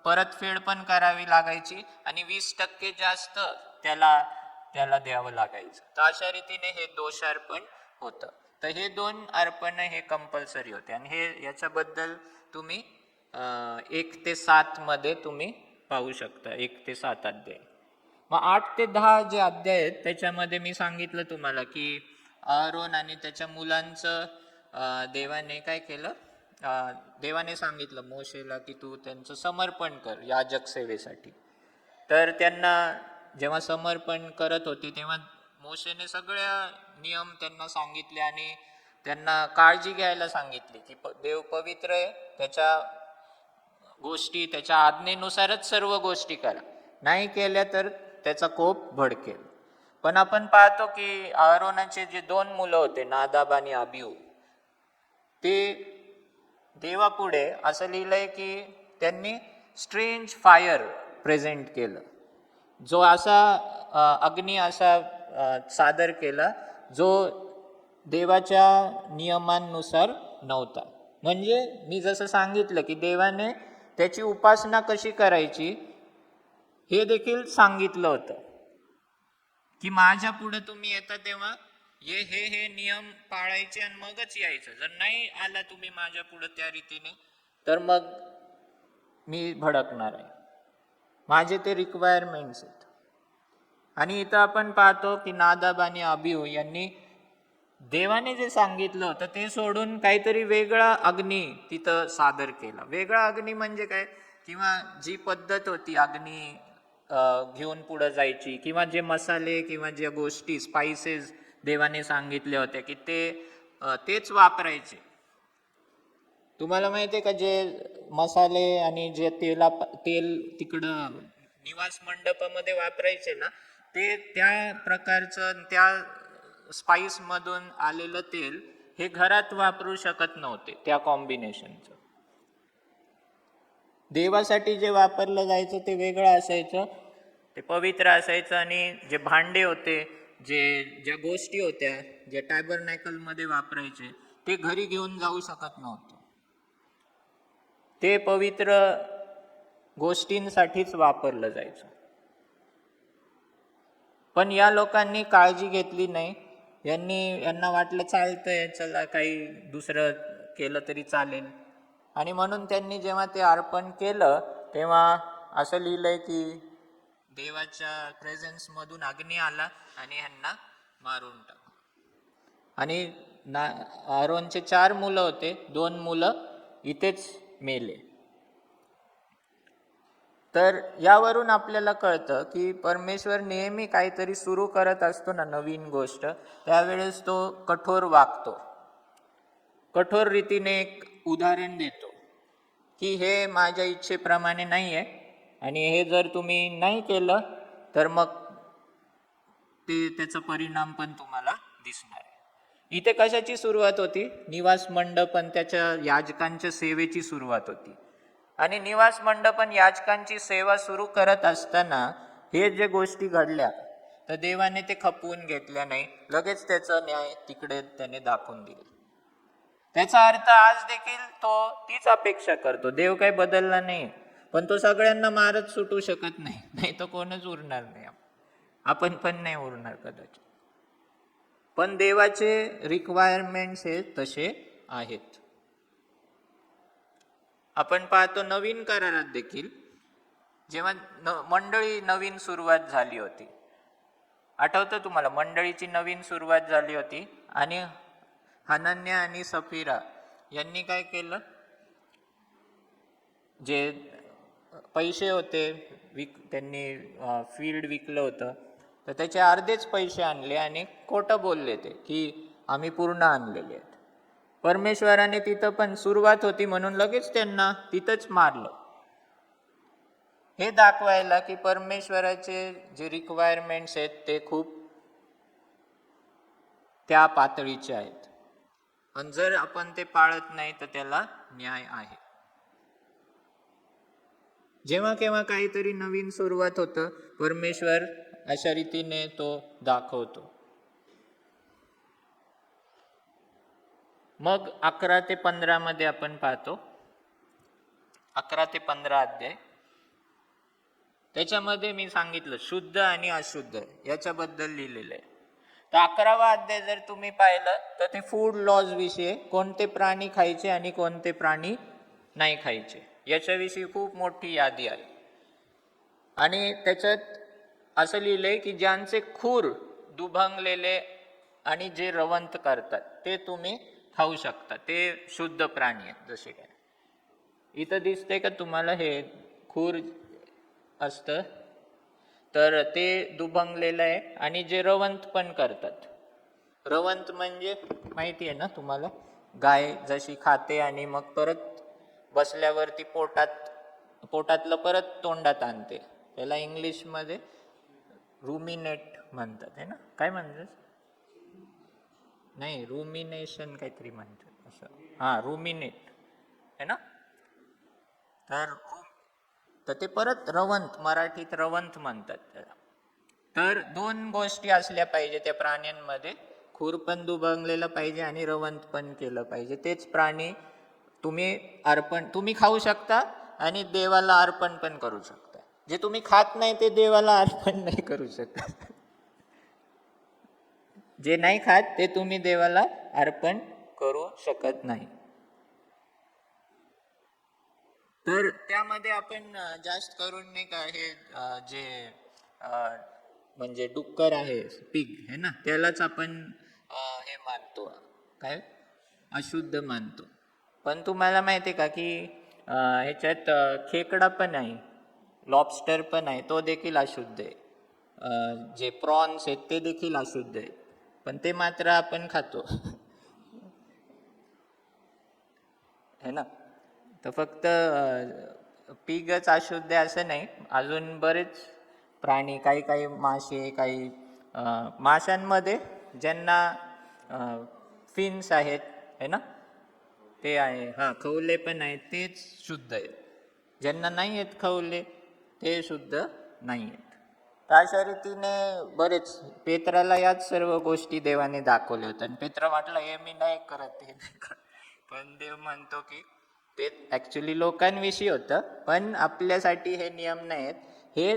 Speaker 1: परतफेड पण करावी लागायची, आणि 20% जास्त त्याला द्यावं लागायचं. तर अशा रीतीने हे दोष अर्पण होतं. तर हे 2 अर्पण हे कंपल्सरी होते. आणि हे याच्याबद्दल तुम्ही 1 ते 7 मध्ये तुम्ही पाहू शकता, 1 ते 7 अध्याय. मग 8 ते 10 जे अध्याय आहेत त्याच्यामध्ये मी सांगितलं तुम्हाला की आरोन आणि त्याच्या मुलांचं देवाने काय केलं, देवाने सांगितलं मोशेला की तू त्यांचं समर्पण कर याजक सेवेसाठी. तर त्यांना जेव्हा समर्पण करत होती तेव्हा मोशेने सगळ्या नियम त्यांना सांगितले आणि त्यांना काळजी घ्यायला सांगितली की देव पवित्र आहे, त्याच्या गोष्टी त्याच्या आज्ञेनुसारच सर्व गोष्टी करा, नाही केल्या तर त्याचा कोप भडकेल. पण आपण पाहतो की आरोनाचे जे 2 मुलं होते, नादाब आणि अबिहू, ते देवापुढे असं लिहिलंय की त्यांनी स्ट्रेंज फायर प्रेझेंट केलं, जो असा अग्नी असा सादर केला जो देवाच्या नियमांनुसार नव्हता. म्हणजे मी जसं सांगितलं की देवाने त्याची उपासना कशी करायची हे देखील सांगितलं होतं की माझ्या पुढे तुम्ही येता तेव्हा हे नियम पाळायचे आणि मगच यायचं. जर नाही आला तुम्ही माझ्या पुढे त्या रीतीने तर मग मी भडकणार आहे. माझे ते रिक्वायरमेंट्स आहेत. आणि इथं आपण पाहतो की नादाब आणि अबिहू यांनी देवाने जे सांगितलं होतं ते सोडून काहीतरी वेगळा अग्नी तिथं सादर केला. वेगळा अग्नी म्हणजे काय, किंवा जी पद्धत होती अग्नी घेऊन पुढे जायची, किंवा जे मसाले किंवा ज्या गोष्टी स्पाइसेस देवाने सांगितले होते की तेच वापरायचे. तुम्हाला माहिती आहे का, जे मसाले आणि जे तेल तिकडं निवास मंडपामध्ये वापरायचे ना, ते त्या प्रकारचं त्या स्पाइस मधून आलेलं तेल हे घरात वापरू शकत नव्हते. त्या कॉम्बिनेशनचं देवासाठी जे वापरलं जायचं ते वेगळं असायचं, ते पवित्र असायचं. आणि जे भांडे होते, ज्या गोष्टी होत्या ज्या टॅबरनॅकल मध्ये वापरायचे, ते घरी घेऊन जाऊ शकत नव्हते. ते पवित्र गोष्टींसाठीच वापरलं जायचं. पण या लोकांनी काळजी घेतली नाही. यांना वाटलं चालतंय, चला काही दुसरं केलं तरी चालेल. आणि म्हणून त्यांनी जेव्हा ते अर्पण केलं तेव्हा असं लिहिलंय की देवाच्या प्रेझेन्स मधून अग्नी आला आणि ह्यांना मारून टाकलं. आणि आरोनचे 4 मुलं होते, 2 मुलं इथेच मेले. तर यावरून आपल्याला कळतं की परमेश्वर नेहमी काहीतरी सुरू करत असतो ना, नवीन गोष्ट, त्यावेळेस तो कठोर वागतो, कठोर रीतीने एक उदाहरण देतो की हे माझ्या इच्छेप्रमाणे नाही आहे, आणि हे जर तुम्ही नाही केलं तर मग त्याचा परिणाम पण तुम्हाला दिसणार आहे. इथे कशाची सुरुवात होती? निवास मंडपन त्याच्या याजकांच्या सेवेची सुरुवात होती. आणि निवास मंडपन याजकांची सेवा सुरू करत असताना हे जे गोष्टी घडल्या, तर देवाने ते खपवून घेतल्या नाही, लगेच त्याचा न्याय तिकडे त्याने दाखवून दिला. त्याचा अर्थ आज देखील तो तीच अपेक्षा करतो. देव काही बदलला नाही, पण तो सगळ्यांना मारत सुटू शकत नाही, नाही तर कोणच उरणार नाही, आपण पण नाही उरणार कदाचित. पण देवाचे रिक्वायरमेंट्स हे तसे आहेत. आपण पाहतो नवीन करारात देखील जेव्हा मंडळी नवीन सुरुवात झाली होती, आठवतं तुम्हाला, मंडळीची नवीन सुरुवात झाली होती आणि हनन्या आणि सफीरा यांनी काय केलं, जे पैसे होते त्यांनी फील्ड विकलं होतं, तर त्याचे अर्धेच पैसे आणले आणि खोटं बोलले ते की आम्ही पूर्ण आणलेले आहेत. परमेश्वराने तिथं पण सुरुवात होती म्हणून लगेच त्यांना तिथंच मारलं, हे दाखवायला की परमेश्वराचे जे रिक्वायरमेंट्स आहेत ते खूप त्या पातळीचे आहेत, आणि जर आपण ते पाळत नाही तर त्याला न्याय आहे. जेव्हा केव्हा काहीतरी नवीन सुरुवात होतं, परमेश्वर अशा रीतीने तो दाखवतो. मग 11 ते 15 मध्ये आपण पाहतो, 11 ते 15 अध्याय, त्याच्यामध्ये मी सांगितलं शुद्ध आणि अशुद्ध याच्याबद्दल लिहिलेलं आहे. तर 11वा अध्याय जर तुम्ही पाहिलं तर ते फूड लॉज विषयी, कोणते प्राणी खायचे आणि कोणते प्राणी नाही खायचे याच्याविषयी खूप मोठी यादी आहे. आणि त्याच्यात असं लिहिलंय की ज्यांचे खूर दुभंगलेले आणि जे रवंत करतात ते तुम्ही खाऊ शकता, ते शुद्ध प्राणी आहेत. जसे काय इथं दिसते का तुम्हाला, हे खूर असतं तर ते दुभंगलेलं आहे. आणि जे रवंत पण करतात, रवंत म्हणजे माहिती आहे ना तुम्हाला, गाय जशी खाते आणि मग परत बसल्यावरती पोटातलं परत तोंडात आणते, त्याला इंग्लिशमध्ये रुमिनेट म्हणतात, है ना? काय म्हणतात? नाही, रुमिनेशन काहीतरी म्हणतात असं, हां, रुमिनेट है ना. तर ते परत रवंत, मराठीत रवंत म्हणतात त्याला. तर 2 गोष्टी असल्या पाहिजे त्या प्राण्यांमध्ये, खूर पण दुभंगलेलं पाहिजे आणि रवंत पण केलं पाहिजे. तेच प्राणी तुम्ही खाऊ शकता आणि देवाला अर्पण पण करू शकता. जे तुम्ही खात नाही ते देवाला अर्पण नाही करू शकत. जे नाही खात ते तुम्ही देवाला अर्पण करू शकत नाही. तर त्यामध्ये आपण जास्त करून नाही का, हे जे म्हणजे डुक्कर आहे, पिग है ना, त्यालाच आपण हे मानतो, काय अशुद्ध मानतो. पण तुम्हाला माहिती आहे का की ह्याच्यात खेकडा पण आहे, लॉबस्टर पण आहे, तो देखील अशुद्ध आहे. जे प्रॉन्स आहेत ते देखील अशुद्ध आहेत, पण ते मात्र आपण खातो. है ना. तर फक्त पिगच अशुद्ध आहे असं नाही, अजून बरेच प्राणी, काही काही मासे, काही माशांमध्ये ज्यांना फिन्स आहेत, है ना, ते आहे. हां, खवले पण आहेत, तेच शुद्ध आहेत. ज्यांना नाही आहेत खवले ते शुद्ध नाही आहेत. तर अशा रीतीने बरेच पेत्राला याच सर्व गोष्टी देवाने दाखवल्या होत्या, आणि पेत्र म्हटलं हे मी नाही करत, हे नाही करत. पण देव म्हणतो की ते ॲक्च्युली लोकांविषयी होतं, पण आपल्यासाठी हे नियम नाही आहेत. हे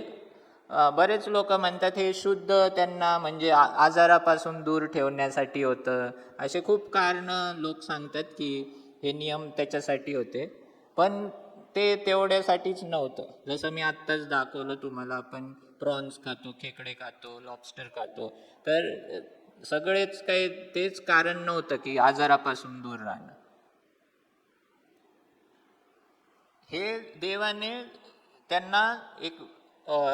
Speaker 1: बरेच लोक म्हणतात हे शुद्ध त्यांना म्हणजे आजारापासून दूर ठेवण्यासाठी होतं. असे खूप कारणं लोक सांगतात की हे नियम त्याच्यासाठी होते, पण ते तेवढ्यासाठीच नव्हतं. जसं मी आत्ताच दाखवलं तुम्हाला, आपण प्रॉन्स खातो, खेकडे खातो, लॉबस्टर खातो, तर सगळेच काही तेच कारण नव्हतं की आजारापासून दूर राहणं. हे देवाने त्यांना एक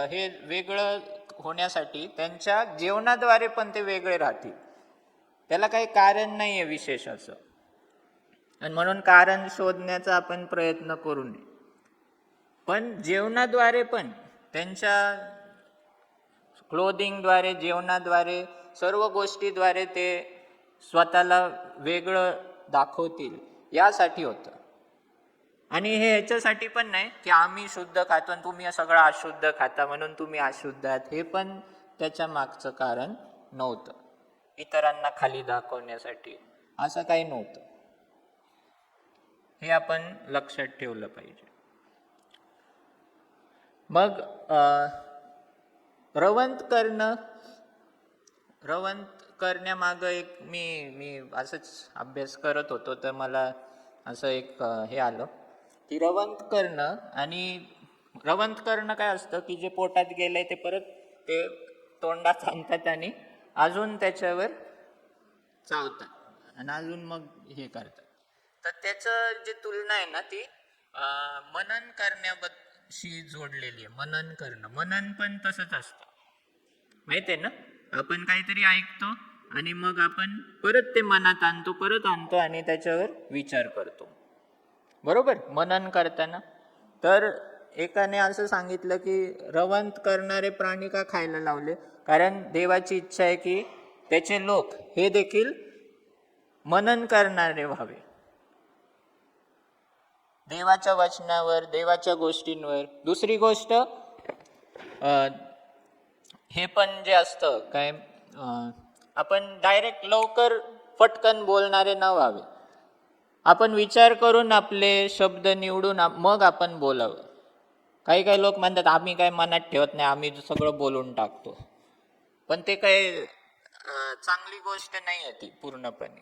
Speaker 1: हे वेगळं होण्यासाठी त्यांच्या जेवणाद्वारे पण ते वेगळे राहतील. त्याला काही कारण नाही आहे विशेष असं, आणि म्हणून कारण शोधण्याचा आपण प्रयत्न करू नये. पण जेवणाद्वारे पण, त्यांच्या क्लोदिंगद्वारे, जेवणाद्वारे, सर्व गोष्टीद्वारे ते स्वतःला वेगळं दाखवतील यासाठी होतं. आणि हे ह्याच्यासाठी पण नाही की आम्ही शुद्ध खातो आणि तुम्ही सगळं अशुद्ध खाता म्हणून तुम्ही अशुद्ध आहात, हे पण त्याच्या मागचं कारण नव्हतं. इतरांना खाली दाखवण्यासाठी असं काही नव्हतं. हे आपण लक्षात ठेवलं पाहिजे. मग रवंत करण्यामागं एक मी असंच अभ्यास करत होतो, तर मला असं एक हे आलं की रवंत करणं काय असतं की जे पोटात गेलंय ते परत ते तोंडात आणतात आणि अजून त्याच्यावर चावतात आणि अजून मग हे करतात. तर त्याचं जे तुलना आहे ना ती मनन करण्याशी जोडलेली आहे. मनन पण तसंच असतं, माहिती आहे ना. आपण काहीतरी ऐकतो आणि मग आपण परत ते मनात आणतो आणि त्याच्यावर विचार करतो, बरोबर. मनन करताना तर एकाने असं सांगितलं की रवंत करणारे प्राणी का खायला लावले, कारण देवाची इच्छा आहे की त्याचे लोक हे देखील मनन करणारे व्हावे, देवाच्या वचनावर, देवाच्या गोष्टींवर. दुसरी गोष्ट, हे पण जे असतं काय, आपण डायरेक्ट लवकर फटकन बोलणारे न व्हावे. आपण विचार करून आपले शब्द निवडून मग आपण बोलावं. काही लोक म्हणतात आम्ही काय मनात ठेवत नाही, आम्ही सगळं बोलून टाकतो, पण ते काही चांगली गोष्ट नाही आहे ती पूर्णपणे.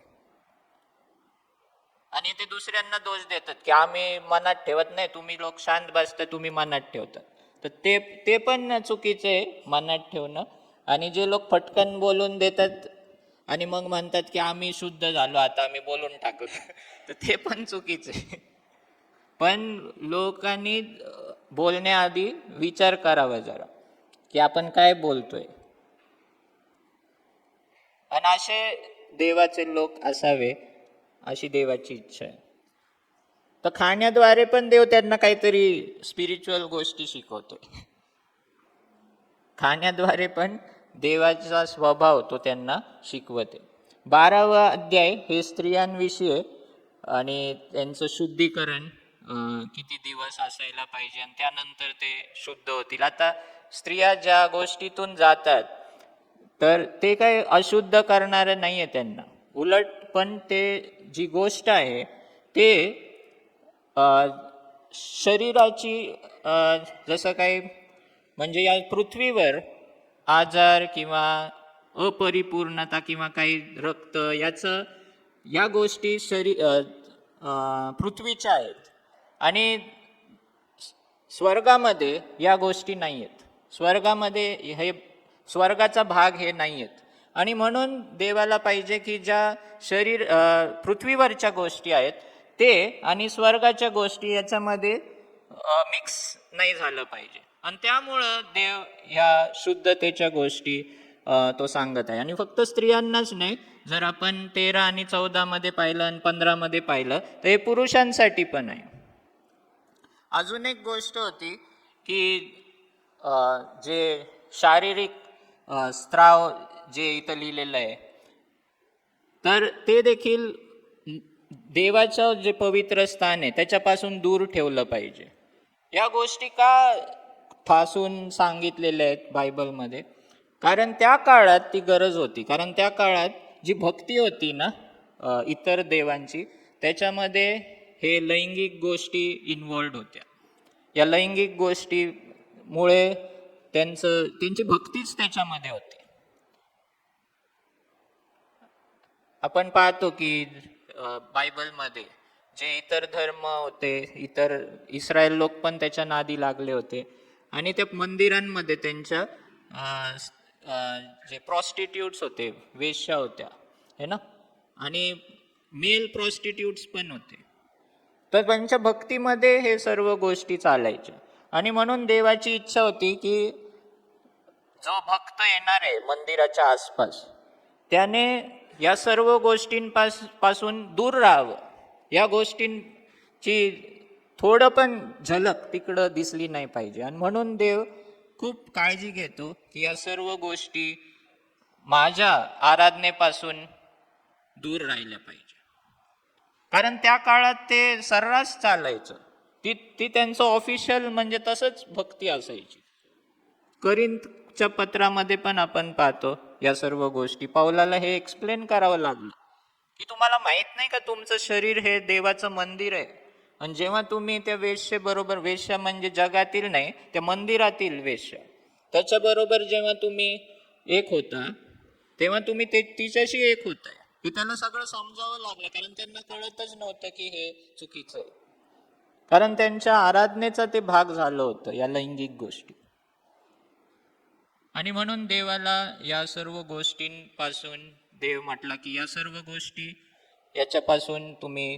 Speaker 1: आणि ते दुसऱ्यांना दोष देतात की आम्ही मनात ठेवत नाही, तुम्ही लोक शांत बसता, तुम्ही मनात ठेवतात. तर ते पण चुकीचं आहे, मनात ठेवणं. आणि जे लोक फटकन बोलून देतात आणि मग म्हणतात की आम्ही शुद्ध झालो, आता आम्ही बोलून टाकलो, तर ते पण चुकीचं आहे. पण लोकांनी बोलण्याआधी विचार करावा जरा की आपण काय बोलतोय. आणि असे देवाचे लोक असावे अशी देवाची इच्छा आहे. तर खाण्याद्वारे पण देव त्यांना काहीतरी स्पिरिच्युअल गोष्टी शिकवतोय. खाण्याद्वारे पण देवाचा स्वभाव तो त्यांना शिकवते. 12वा अध्याय हे स्त्रियांविषयी आहे आणि त्यांचं शुद्धीकरण किती दिवस असायला पाहिजे आणि त्यानंतर ते शुद्ध होतील. आता स्त्रिया ज्या गोष्टीतून जातात तर ते काय अशुद्ध करणारे नाही आहे त्यांना, उलट पण ते जी गोष्ट आहे ते शरीराची जसं काही म्हणजे या पृथ्वीवर आजार किंवा अपरिपूर्णता किंवा काही रक्त या गोष्टी पृथ्वीच्या आहेत आणि स्वर्गामध्ये या गोष्टी नाही आहेत. स्वर्गामध्ये हे स्वर्गाचा भाग हे नाही आहेत. आणि म्हणून देवाला पाहिजे की ज्या पृथ्वीवरच्या गोष्टी आहेत ते आणि स्वर्गाच्या गोष्टी याच्यामध्ये मिक्स नाही झालं पाहिजे. आणि त्यामुळं देव ह्या शुद्धतेच्या गोष्टी तो सांगत आहे. आणि फक्त स्त्रियांनाच नाही, जर आपण 13 आणि 14 मध्ये पाहिलं आणि 15 मध्ये पाहिलं तर हे पुरुषांसाठी पण आहे. अजून एक गोष्ट होती की जे शारीरिक स्त्राव जे इथं लिहिलेलं आहे, तर ते देखील देवाचं जे पवित्र स्थान आहे त्याच्यापासून दूर ठेवलं पाहिजे. या गोष्टी का ठासून सांगितलेल्या आहेत बायबलमध्ये? कारण त्या काळात ती गरज होती. कारण त्या काळात जी भक्ती होती ना इतर देवांची, त्याच्यामध्ये हे लैंगिक गोष्टी इन्व्हॉल्ड होत्या. या लैंगिक गोष्टीमुळे त्यांची भक्तीच त्याच्यामध्ये होती. आपण पाहतो की बायबलमध्ये जे इतर धर्म होते, इतर इस्रायल लोक पण त्याच्या नादी लागले होते आणि त्या मंदिरांमध्ये त्यांच्या जे प्रॉस्टिट्यूट्स होते, वेश्या होत्या है ना, आणि मेल प्रॉस्टिट्यूट्स पण होते. तर त्यांच्या भक्तीमध्ये हे सर्व गोष्टी चालायच्या. आणि म्हणून देवाची इच्छा होती की जो भक्त येणार आहे मंदिराच्या आसपास, त्याने या सर्व गोष्टींपासून दूर राहावं. या गोष्टींची थोडं पण झलक तिकडं दिसली नाही पाहिजे. आणि म्हणून देव खूप काळजी घेतो की या सर्व गोष्टी माझ्या आराधनेपासून दूर राहिल्या पाहिजे. कारण त्या काळात ते सर्रास चालायचं. ती त्यांचं ऑफिशियल म्हणजे तसंच भक्ती असायची. करिंथच्या पत्रामध्ये पण आपण पाहतो या सर्व गोष्टी. पौलाला हे एक्सप्लेन करावं लागलं की तुम्हाला माहित नाही का तुमचं शरीर हे देवाचं मंदिर आहे. आणि जेव्हा तुम्ही त्या वेश्येबरोबर, वेश्या म्हणजे जगातील नाही, त्या मंदिरातील वेश्या, त्याच्याबरोबर जेव्हा तुम्ही एक होता, तेव्हा तुम्ही तिच्याशी एक होताय. की त्यांना सगळं समजावं लागलं, कारण त्यांना कळतच नव्हतं की हे चुकीचं आहे. कारण त्यांच्या आराधनेचा ते भाग झालं होतं या लैंगिक गोष्टी. आणि म्हणून देवाला या सर्व गोष्टींपासून देव म्हटला की या सर्व गोष्टी याच्यापासून तुम्ही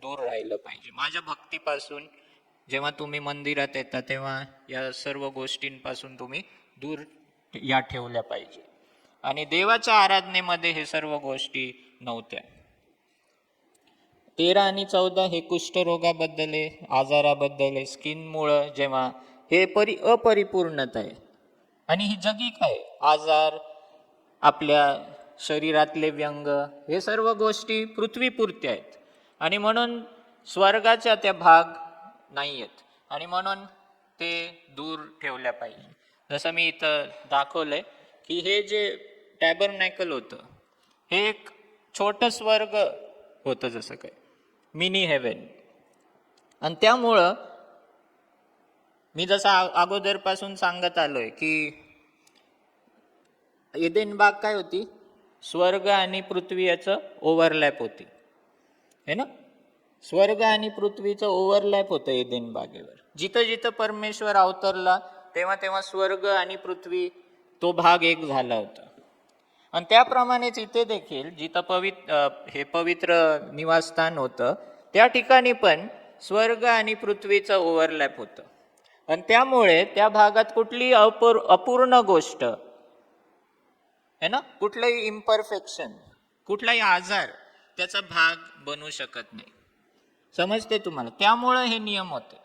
Speaker 1: दूर राहिलं पाहिजे. माझ्या भक्तीपासून जेव्हा तुम्ही मंदिरात येता तेव्हा या सर्व गोष्टींपासून तुम्ही दूर या ठेवल्या पाहिजे. आणि देवाच्या आराधनेमध्ये हे सर्व गोष्टी नव्हत्या. 13 आणि 14 हे कुष्ठरोगाबद्दल आहे, आजाराबद्दल आहे, स्किनमुळं जेव्हा हे अपरिपूर्णता आहे. आणि ही जगिक आहे. आजार, आपल्या शरीरातले व्यंग, हे सर्व गोष्टी पृथ्वीपुरत्या आहेत. आणि म्हणून स्वर्गाच्या त्या भाग नाही आहेत. आणि म्हणून ते दूर ठेवल्या पाहिजे. जसं मी इथं दाखवलंय की हे जे टॅबरनॅकल होतं, हे एक छोटं स्वर्ग होतं, जसं काय मिनी हेवन. आणि त्यामुळं मी जसं अगोदरपासून सांगत आलोय की एदेन बाग काय होती? स्वर्ग आणि पृथ्वी याचं ओव्हरलॅप होती, है ना. स्वर्ग आणि पृथ्वीचं ओव्हरलॅप होतं एदेन बागेवर. जिथं जिथं परमेश्वर अवतरला तेव्हा तेव्हा स्वर्ग आणि पृथ्वी तो भाग एक झाला होता. आणि त्याप्रमाणेच इथे देखील जिथं हे पवित्र निवासस्थान होतं, त्या ठिकाणी पण स्वर्ग आणि पृथ्वीचं ओव्हरलॅप होतं. आणि त्यामुळे त्या भागात कुठली अपूर्ण गोष्ट है ना, कुठलंही इम्परफेक्शन, कुठलाही आजार त्याचा भाग बनू शकत नाही. समजते तुम्हाला? त्यामुळं हे नियम होते.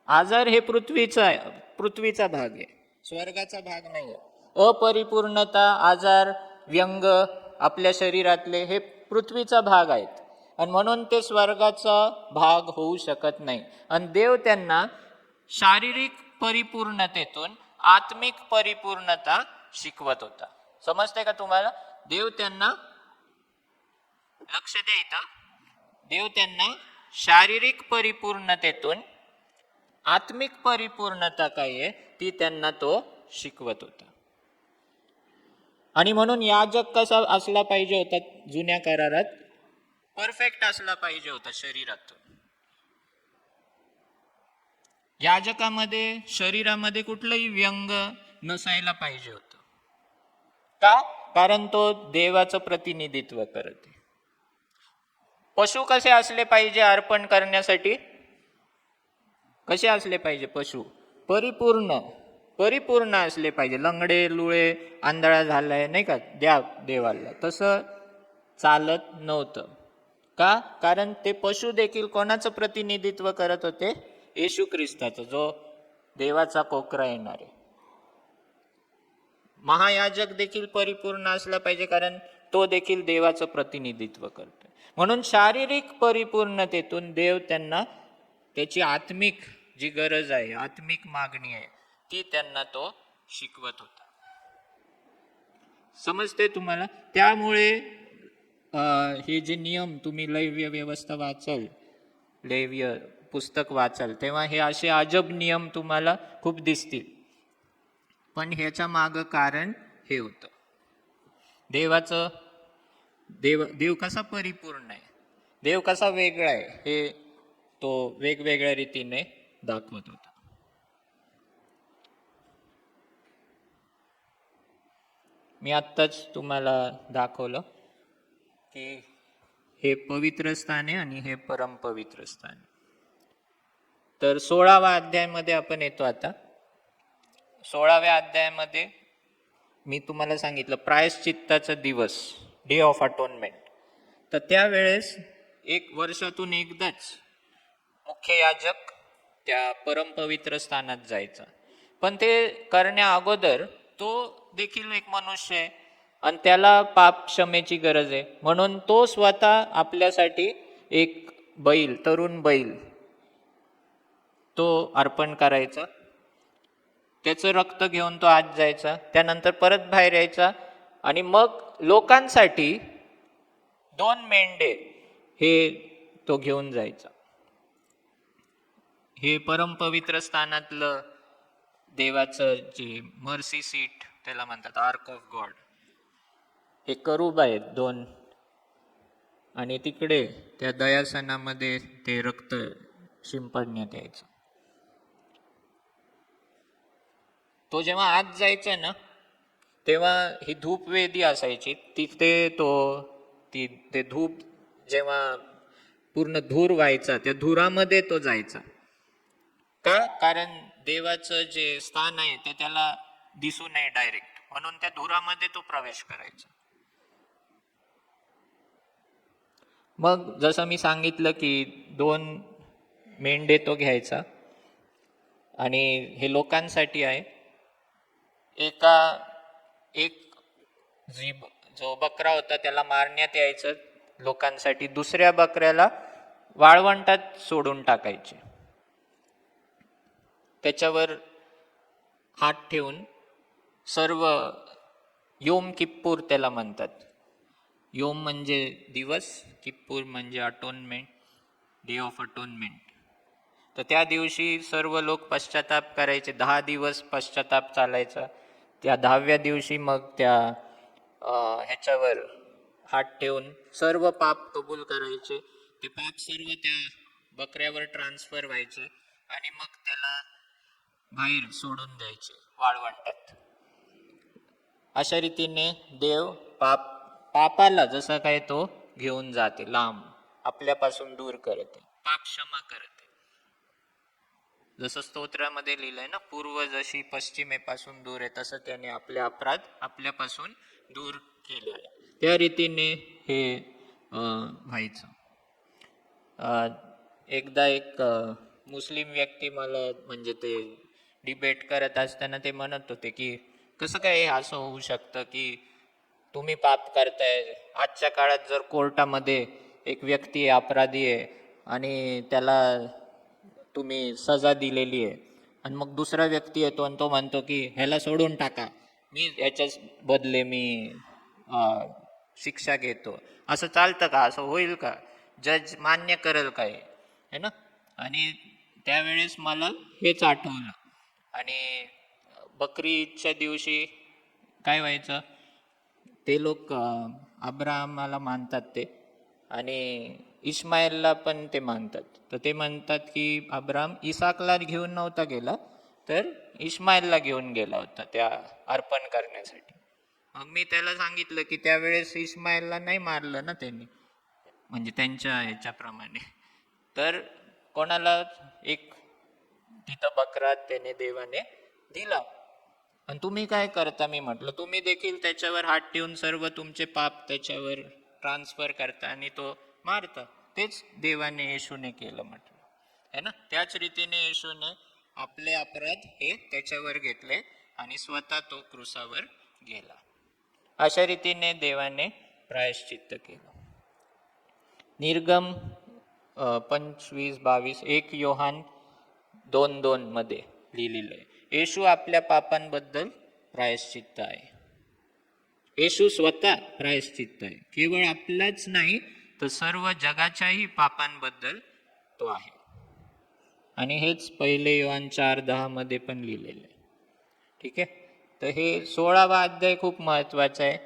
Speaker 1: आजार हे पृथ्वीचा भाग आहे, स्वर्गाचा भाग नाही आहे. अपरिपूर्णता, आजार, व्यंग आपल्या शरीरातले हे पृथ्वीचा भाग आहेत. आणि म्हणून ते स्वर्गाचा भाग होऊ शकत नाही. आणि देव त्यांना शारीरिक परिपूर्णतेतून आत्मिक परिपूर्णता शिकवत होता. समजते का तुम्हाला? देव त्यांना, लक्ष द्या इथं, देव त्यांना शारीरिक परिपूर्णतेतून आत्मिक परिपूर्णता काय आहे ती त्यांना तो शिकवत होता. आणि म्हणून याजक कसा असला पाहिजे होता जुन्या करारात? परफेक्ट असला पाहिजे होता शरीरातून. याजकामध्ये शरीरामध्ये कुठलंही व्यंग नसायला पाहिजे होतं. का? कारण तो देवाचं प्रतिनिधित्व करत आहे. पशु कसे असले पाहिजे अर्पण करण्यासाठी? कसे असले पाहिजे पशु? परिपूर्ण परिपूर्ण असले पाहिजे. लंगडे लुळे आंधळा झालाय नाही का द्या देवाला, तसं चालत नव्हतं. का? कारण ते पशु देखील कोणाचं प्रतिनिधित्व करत होते? येशू ख्रिस्ताचं, जो देवाचा कोकरा येणार आहे. महायाजक देखील परिपूर्ण असला पाहिजे, कारण तो देखील देवाचं प्रतिनिधित्व करतो. म्हणून शारीरिक परिपूर्णतेतून देव त्यांना त्याची आत्मिक जी गरज आहे, आत्मिक मागणी आहे, ती त्यांना तो शिकवत होता. समजते तुम्हाला? त्यामुळे हे जे नियम तुम्ही लैव्य व्यवस्था वाचाल, लैव्य पुस्तक वाचाल, तेव्हा हे असे अजब नियम तुम्हाला खूप दिसतील. पण ह्याच्या मागं कारण हे होतं, देवाचं देव कसा परिपूर्ण आहे, देव कसा वेगळा आहे, हे तो वेगवेगळ्या रीतीने दाखवत होता. मी आत्ताच तुम्हाला दाखवलं की हे पवित्र स्थान आहे आणि हे परमपवित्र स्थान आहे. तर 16व्या अध्यायामध्ये आपण येतो. आता 16व्या अध्यायामध्ये मी तुम्हाला सांगितलं प्रायश्चित्ताचा दिवस, डे ऑफ अटोनमेंट. तर त्यावेळेस एक वर्षातून एकदाच मुख्य याजक त्या परमपवित्र स्थानात जायचा. पण ते करण्या अगोदर तो देखील एक मनुष्य आहे आणि त्याला पाप क्षमेची गरज आहे, म्हणून तो स्वतः आपल्यासाठी एक बैल, तरुण बैल तो अर्पण करायचा. त्याचं रक्त घेऊन तो आत जायचा, त्यानंतर परत बाहेर यायचा आणि मग लोकांसाठी 2 मेंढे हे तो घेऊन जायचा. हे परमपवित्र स्थानातलं देवाचं जे मर्सी सीट त्याला म्हणतात, आर्क ऑफ गॉड, हे करूब आहेत 2, आणि तिकडे त्या दयासनामध्ये ते रक्त शिंपडण्यात यायचं. तो जेव्हा आत जायचा ना, तेव्हा ही धूपवेदी असायची तिथे. ते धूप जेव्हा पूर्ण धूर व्हायचा, त्या धुरामध्ये तो जायचा. का? कारण देवाचं जे स्थान आहे ते त्याला दिसू नये डायरेक्ट, म्हणून त्या धुरामध्ये तो प्रवेश करायचा. मग जसं मी सांगितलं की 2 मेंढे तो घ्यायचा आणि हे लोकांसाठी आहे. एक जो बकरा होता त्याला मारण्यात यायचं लोकांसाठी, दुसऱ्या बकऱ्याला वाळवंटात सोडून टाकायचे. त्याच्यावर हात ठेवून सर्व योम किप्पूर त्याला म्हणतात. योम म्हणजे दिवस, किप्पूर म्हणजे अटोनमेंट, डे ऑफ अटोनमेंट. तर त्या दिवशी सर्व लोक पश्चाताप करायचे. 10 दिवस पश्चाताप चालायचा. त्या 10व्या दिवशी मग त्या ह्याच्यावर हात ठेवून सर्व पाप कबूल करायचे. ते पाप सर्व त्या बकऱ्यावर ट्रान्सफर व्हायचे आणि मग त्याला बाहेर सोडून द्यायचे वाळवंटात. अशा रीतीने देव पापाला जसा काय तो घेऊन जाते लांब, आपल्यापासून दूर करते, पाप क्षमा करते. जसं स्तोत्रामध्ये लिहिलंय ना, पूर्व जशी पश्चिमेपासून दूर आहे, तसं त्याने आपले अपराध आपल्यापासून दूर केले आहे. त्या रीतीने हे व्हायचं. एकदा एक मुस्लिम व्यक्ती मला, म्हणजे ते डिबेट करत असताना ते म्हणत होते की कसं काय असं होऊ शकतं की तुम्ही पाप करताय. आजच्या काळात जर कोर्टामध्ये एक व्यक्ती अपराधी आहे आणि त्याला तुम्ही सजा दिलेली आहे आणि मग दुसरा व्यक्ती येतो आणि तो म्हणतो की ह्याला सोडून टाका, मी ह्याच्याच बदले मी शिक्षा घेतो. असं चालतं का? असं होईल का? जज मान्य करेल काय है ना? आणि त्यावेळेस मला हेच आठवलं. आणि बकरी ईदच्या दिवशी काय व्हायचं, ते लोक अब्राहमाला मानतात ते, आणि इस्माईलला पण ते मानतात. तर ते म्हणतात की अब्राहम इसाकला घेऊन नव्हता गेला, तर इस्माईलला घेऊन गेला होता त्या अर्पण करण्यासाठी. मग मी त्याला सांगितलं की त्यावेळेस इस्माईलला नाही मारलं ना त्यांनी, म्हणजे त्यांच्या ह्याच्याप्रमाणे. तर कोणाला एक तिथं बकरा त्याने देवाने दिला. आणि तुम्ही काय करता, मी म्हटलं तुम्ही देखील त्याच्यावर हात ठेवून सर्व तुमचे पाप त्याच्यावर ट्रान्सफर करता आणि तो मारता. तेच देवाने येशूने केलं म्हटलं है ना. त्याच रीतीने येशूने आपले अपराध हे त्याच्यावर घेतले आणि स्वतः तो क्रुसावर गेला. अशा रीतीने देवाने प्रायश्चित्त केलं. निर्गम 25-22, 1 योहान 2:2 मध्ये लिहिलेलं आहे, येशू आपल्या पापांबद्दल प्रायश्चित्त आहे. येशू स्वतः प्रायश्चित्त आहे, केवळ आपलाच नाही तर सर्व जगाच्याही पापांबद्दल तो आहे. आणि हेच पहिले योहान 4:10 मध्ये पण लिहिलेलं आहे. ठीक आहे. तर हे 16वा अध्याय खूप महत्वाचा आहे.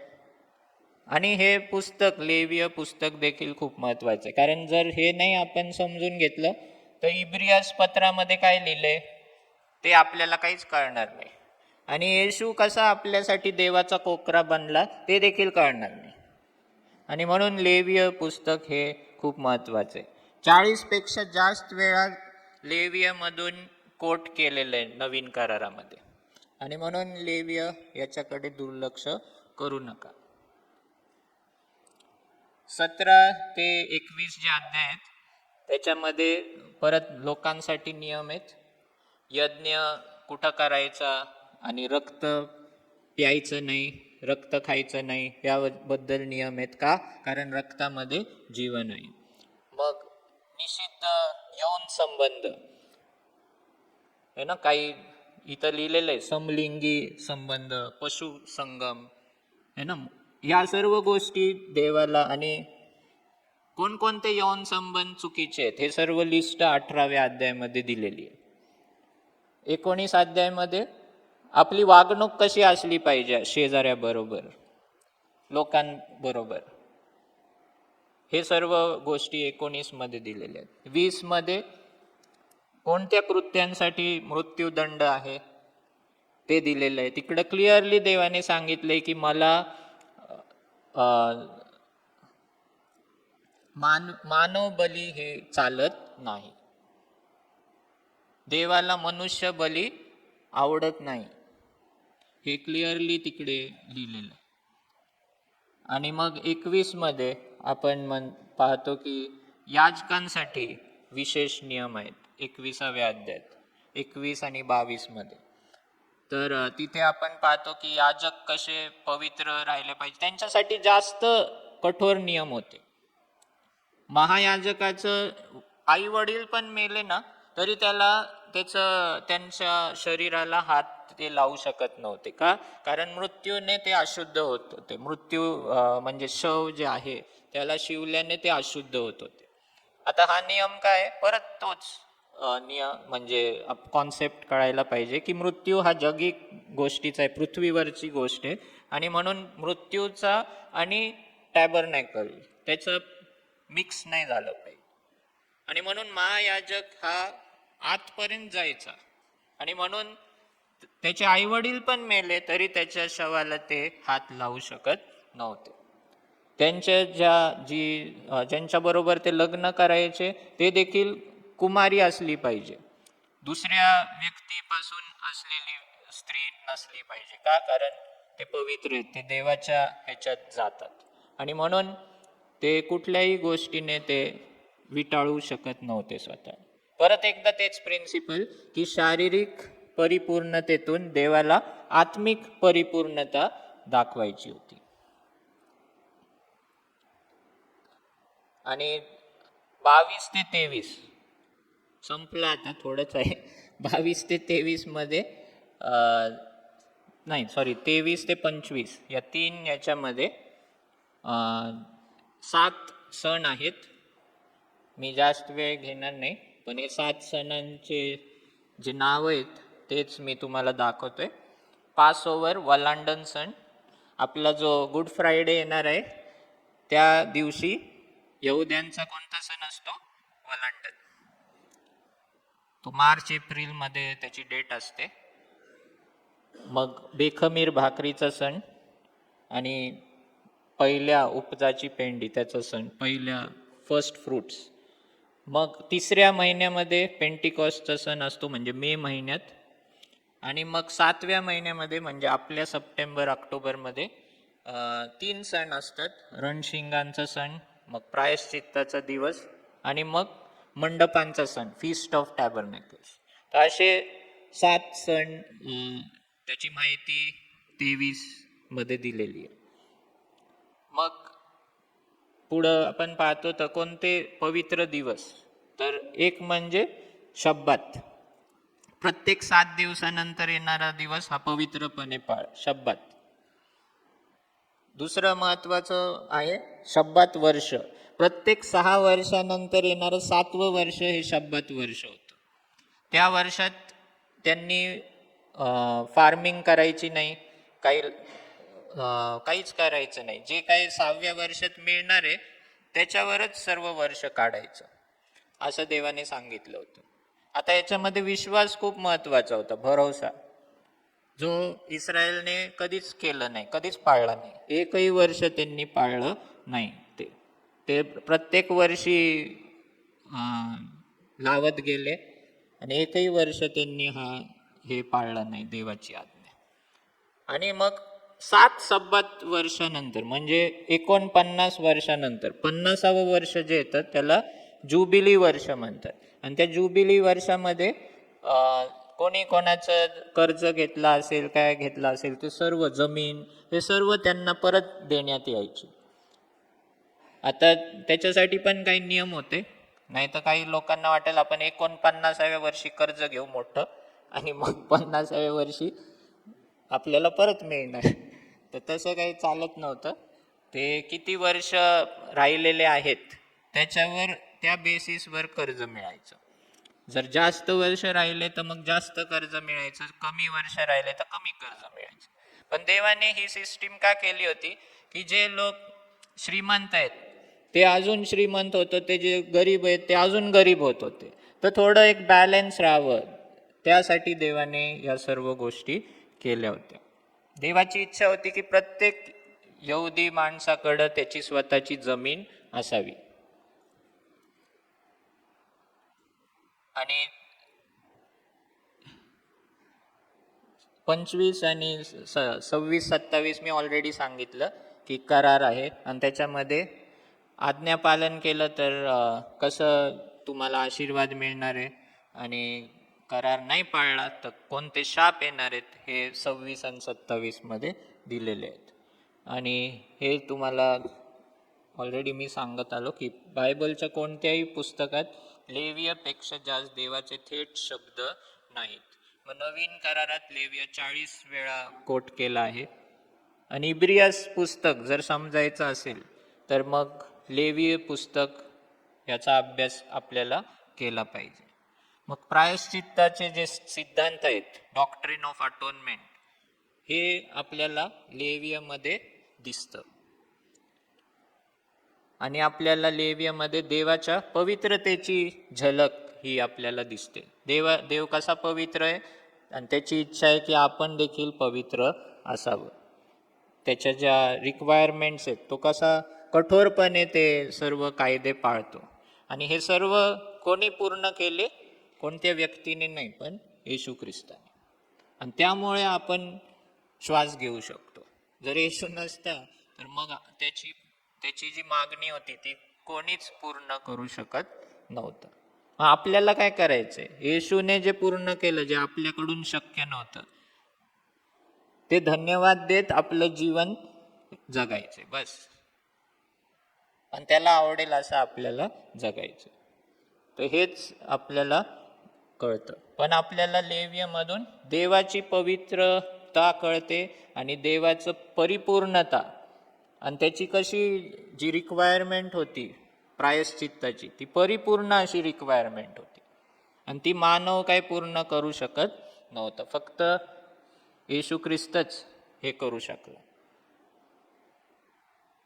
Speaker 1: आणि हे पुस्तक, लेवीय पुस्तक देखील खूप महत्वाचं आहे. कारण जर हे नाही आपण समजून घेतलं तर इब्रियस पत्रामध्ये काय लिहिलंय ते आपल्याला काहीच कळणार नाही. आणि येशू कसा आपल्यासाठी देवाचा कोकरा बनला ते देखील कळणार नाही. आणि म्हणून लेवीय पुस्तक हे खूप महत्वाचं आहे. 40 पेक्षा जास्त वेळा लेवीय मधून कोट केलेलं आहे नवीन करारामध्ये. आणि म्हणून लेवीय याच्याकडे दुर्लक्ष करू नका. 17 ते 21 जे अध्याय आहेत त्याच्यामध्ये परत लोकांसाठी नियम आहेत. यज्ञ कुठं करायचा आणि रक्त प्यायचं नाही, रक्त खायचं नाही, याबद्दल नियम आहेत. का? कारण रक्तामध्ये जीवन आहे. मग निषिद्ध यौन संबंध आहे ना, काही इथं लिहिलेलं आहे, समलिंगी संबंध, पशु संगम आहे ना, या सर्व गोष्टी देवाला. आणि कोणकोणते यौन संबंध चुकीचे आहेत हे सर्व लिस्ट 18व्या अध्यायामध्ये दिलेली आहे. 19 अध्यायामध्ये आपली वागणूक कशी असली पाहिजे शेजाऱ्याबरोबर, लोकांबरोबर, हे सर्व गोष्टी 19 मध्ये दिलेल्या आहेत. 20 मध्ये कोणत्या कृत्यांसाठी मृत्यूदंड आहे ते दिलेलं आहे. तिकडे क्लिअरली देवाने सांगितलंय की मला मानव बली हे चालत नाही. देवाला मनुष्य बली आवडत नाही, हे क्लिअरली तिकडे लिहिलेलं. आणि मग 21 मध्ये आपण पाहतो की याजकांसाठी विशेष नियम आहेत 21व्या अध्यायात 21 आणि 22 मध्ये. तर तिथे आपण पाहतो की याजक कसे पवित्र राहिले पाहिजे, त्यांच्यासाठी जास्त कठोर नियम होते. महायाजकाचं आई वडील पण मेले ना तरी त्यांच्या शरीराला हात ते लावू शकत नव्हते. का? कारण मृत्यूने ते अशुद्ध होत होते. मृत्यू म्हणजे शव जे आहे त्याला शिवल्याने ते अशुद्ध होत होते. आता हा नियम काय? परत तोच नियम, म्हणजे कॉन्सेप्ट कळायला पाहिजे की मृत्यू हा जगी गोष्टीचा आहे, पृथ्वीवरची गोष्ट आहे. आणि म्हणून मृत्यूचा आणि टॅबरनॅकल त्याचं मिक्स नाही झालं पाहिजे. आणि म्हणून महायाजक हा आतपर्यंत जायचा. आणि म्हणून त्याचे आई वडील पण मेले तरी त्याच्या शवाला ते हात लावू शकत नव्हते. ज्यांच्या बरोबर ते लग्न करायचे ते देखील कुमारी असली पाहिजे, दुसऱ्या व्यक्तीपासून असलेली स्त्री नसली पाहिजे. का? कारण ते पवित्र आहेत, ते देवाच्या ह्याच्यात जातात. आणि म्हणून ते कुठल्याही गोष्टीने ते विटाळू शकत नव्हते स्वतः. परत एकदा तेच प्रिन्सिपल की शारीरिक परिपूर्णतेतून देवाला आत्मिक परिपूर्णता दाखवायची होती. आणि 22 ते 23 संपलं, आता थोडंच आहे. 22 ते 23 मध्ये 23 ते 25 या 3 याच्यामध्ये 7 सण आहेत. मी जास्त वेळ घेणार नाही, पण हे 7 सणांचे जे नाव आहेत तेच मी तुम्हाला दाखवतोय. पास ओव्हर, वलांडन सण, आपला जो गुड फ्रायडे येणार आहे त्या दिवशी यहुद्यांचा कोणता सण असतो? वलांडन. तो मार्च एप्रिल मध्ये त्याची डेट असते. मग बेखमीर भाकरीचा सण आणि पहिल्या उपजाची पेंडी त्याचा सण, पहिल्या फर्स्ट फ्रुट्स मग तिसऱ्या महिन्यामध्ये पेंटिकॉस्टचा सण असतो, म्हणजे मे महिन्यात. आणि मग 7व्या महिन्यामध्ये म्हणजे आपल्या सप्टेंबर ऑक्टोबरमध्ये 3 सण असतात. रणशिंगांचा सण, मग प्रायश्चित्ताचा दिवस, आणि मग मंडपांचा सण, फीस्ट ऑफ टॅबरनेकल्स. तर असे 7 सण, त्याची माहिती 23 मध्ये दिलेली आहे. मग पुढं आपण पाहतो तर कोणते पवित्र दिवस, तर एक म्हणजे शब्बात. प्रत्येक 7 दिवसानंतर येणारा दिवस हा पवित्रपणे पाळ, शब्बात. दुसरं महत्वाचं आहे शब्बात वर्ष. प्रत्येक 6 वर्षानंतर येणारं 7वं वर्ष हे शब्बात वर्ष होतं. त्या वर्षात त्यांनी फार्मिंग करायची नाही, काही काहीच करायचं नाही. जे काही 6व्या वर्षात मिळणार आहे त्याच्यावरच सर्व वर्ष काढायचं, असं देवाने सांगितलं होतं. आता याच्यामध्ये विश्वास खूप महत्वाचा होता, भरोसा, जो इस्रायलने कधीच केलं नाही, कधीच पाळला नाही. एकही वर्ष त्यांनी पाळलं नाही. ते प्रत्येक वर्षी लावत गेले आणि एकही वर्ष त्यांनी हे पाळलं नाही, देवाची आज्ञा. आणि मग 7 सब्बात वर्षानंतर म्हणजे 49 वर्षानंतर 50वं वर्ष जे येतं त्याला जुबिली वर्ष म्हणतात. आणि त्या जुबिली वर्षामध्ये कोणी कोणाचं कर्ज घेतला असेल, काय घेतला असेल, ते सर्व जमीन हे सर्व त्यांना परत देण्यात यायची. आता त्याच्यासाठी पण काही नियम होते, नाही तर काही लोकांना वाटेल आपण 49व्या वर्षी कर्ज घेऊ मोठं आणि मग 50व्या वर्षी आपल्याला परत मिळणार. तर तसं काही चालत नव्हतं. ते किती वर्ष राहिलेले आहेत त्याच्यावर, त्या बेसिसवर कर्ज मिळायचं. जर जास्त वर्ष राहिले तर मग जास्त कर्ज मिळायचं, कमी वर्ष राहिले तर कमी कर्ज मिळायचं. पण देवाने ही सिस्टीम का केली होती की जे लोक श्रीमंत आहेत ते अजून श्रीमंत होतं, ते जे गरीब आहेत ते अजून गरीब होत होते. तर थोडं एक बॅलन्स राहावं, त्यासाठी देवाने या सर्व गोष्टी केल्या होत्या. देवाची इच्छा होती की प्रत्येक यहुदी माणसाकडं त्याची स्वतःची जमीन असावी. आणि 25 आणि 26-27 मी ऑलरेडी सांगितलं की करार आहे, आणि त्याच्यामध्ये आज्ञापालन केलं तर कसं तुम्हाला आशीर्वाद मिळणार आहे, आणि करार नाही पाळला तर कोणते शाप येणार आहेत, हे 26 आणि 27 मध्ये दिलेले आहेत. आणि हे तुम्हाला ऑलरेडी मी सांगत आलो की बायबलच्या कोणत्याही पुस्तकात लेवियापेक्षा जास्त देवाचे थेट शब्द नाहीत. मग नवीन करारात लेविया 40 वेळा कोट केला आहे. आणि इब्रियस पुस्तक जर समजायचं असेल तर मग लेवीय पुस्तक याचा अभ्यास आपल्याला केला पाहिजे. मग प्रायश्चित्ताचे जे सिद्धांत आहेत, डॉक्ट्रिन ऑफ अटोनमेंट, हे आपल्याला लेवियामध्ये दिसतं. आणि आपल्याला लेवियामध्ये देवाच्या पवित्रतेची झलक ही आपल्याला दिसते. देव कसा पवित्र आहे आणि त्याची इच्छा आहे की आपण देखील पवित्र असावं. त्याच्या ज्या रिक्वायरमेंट्स आहेत तो कसा कठोरपणे ते सर्व कायदे पाळतो. आणि हे सर्व कोणी पूर्ण केले? कोणत्या व्यक्तीने नाही, पण येशू ख्रिस्ताने. आणि त्यामुळे आपण श्वास घेऊ शकतो. जर येशू नसता तर मग त्याची जी मागणी होती ती कोणीच पूर्ण करू शकत नव्हतं. मग आपल्याला काय करायचंय? येशूने जे पूर्ण केलं, जे आपल्याकडून शक्य नव्हतं, ते धन्यवाद देत आपलं जीवन जगायचे बस. आणि त्याला आवडेल असं आपल्याला जगायचं. तर हेच आपल्याला कळतं. पण आपल्याला लेवियामधून देवाची पवित्रता कळते आणि देवाचं परिपूर्णता, आणि त्याची कशी जी रिक्वायरमेंट होती प्रायश्चित्ताची, ती परिपूर्ण अशी रिक्वायरमेंट होती. आणि ती मानव काय पूर्ण करू शकत नव्हता, फक्त येशू ख्रिस्तच हे करू शकला.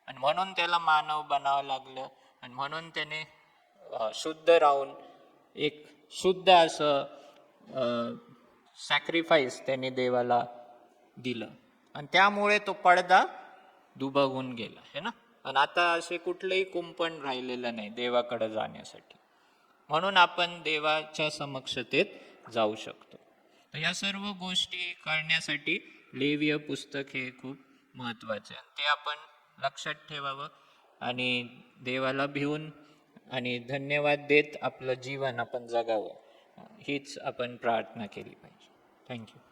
Speaker 1: आणि म्हणून त्याला मानव बनावं लागलं. आणि म्हणून त्याने शुद्ध राहून एक शुद्ध असं सॅक्रिफाईस त्याने देवाला दिलं. आणि त्यामुळे तो पडदा दुभगून गेला, है ना. आणि आता असे कुठलंही कुंपण राहिलेलं नाही देवाकडे जाण्यासाठी. म्हणून आपण देवाच्या समक्षतेत जाऊ शकतो. तर या सर्व गोष्टी करण्यासाठी लेवीय पुस्तक हे खूप महत्त्वाचे आहे. ते आपण लक्षात ठेवावं आणि देवाला भिवून आणि धन्यवाद देत आपलं जीवन आपण जगावं, हीच आपण प्रार्थना केली पाहिजे. थँक्यू.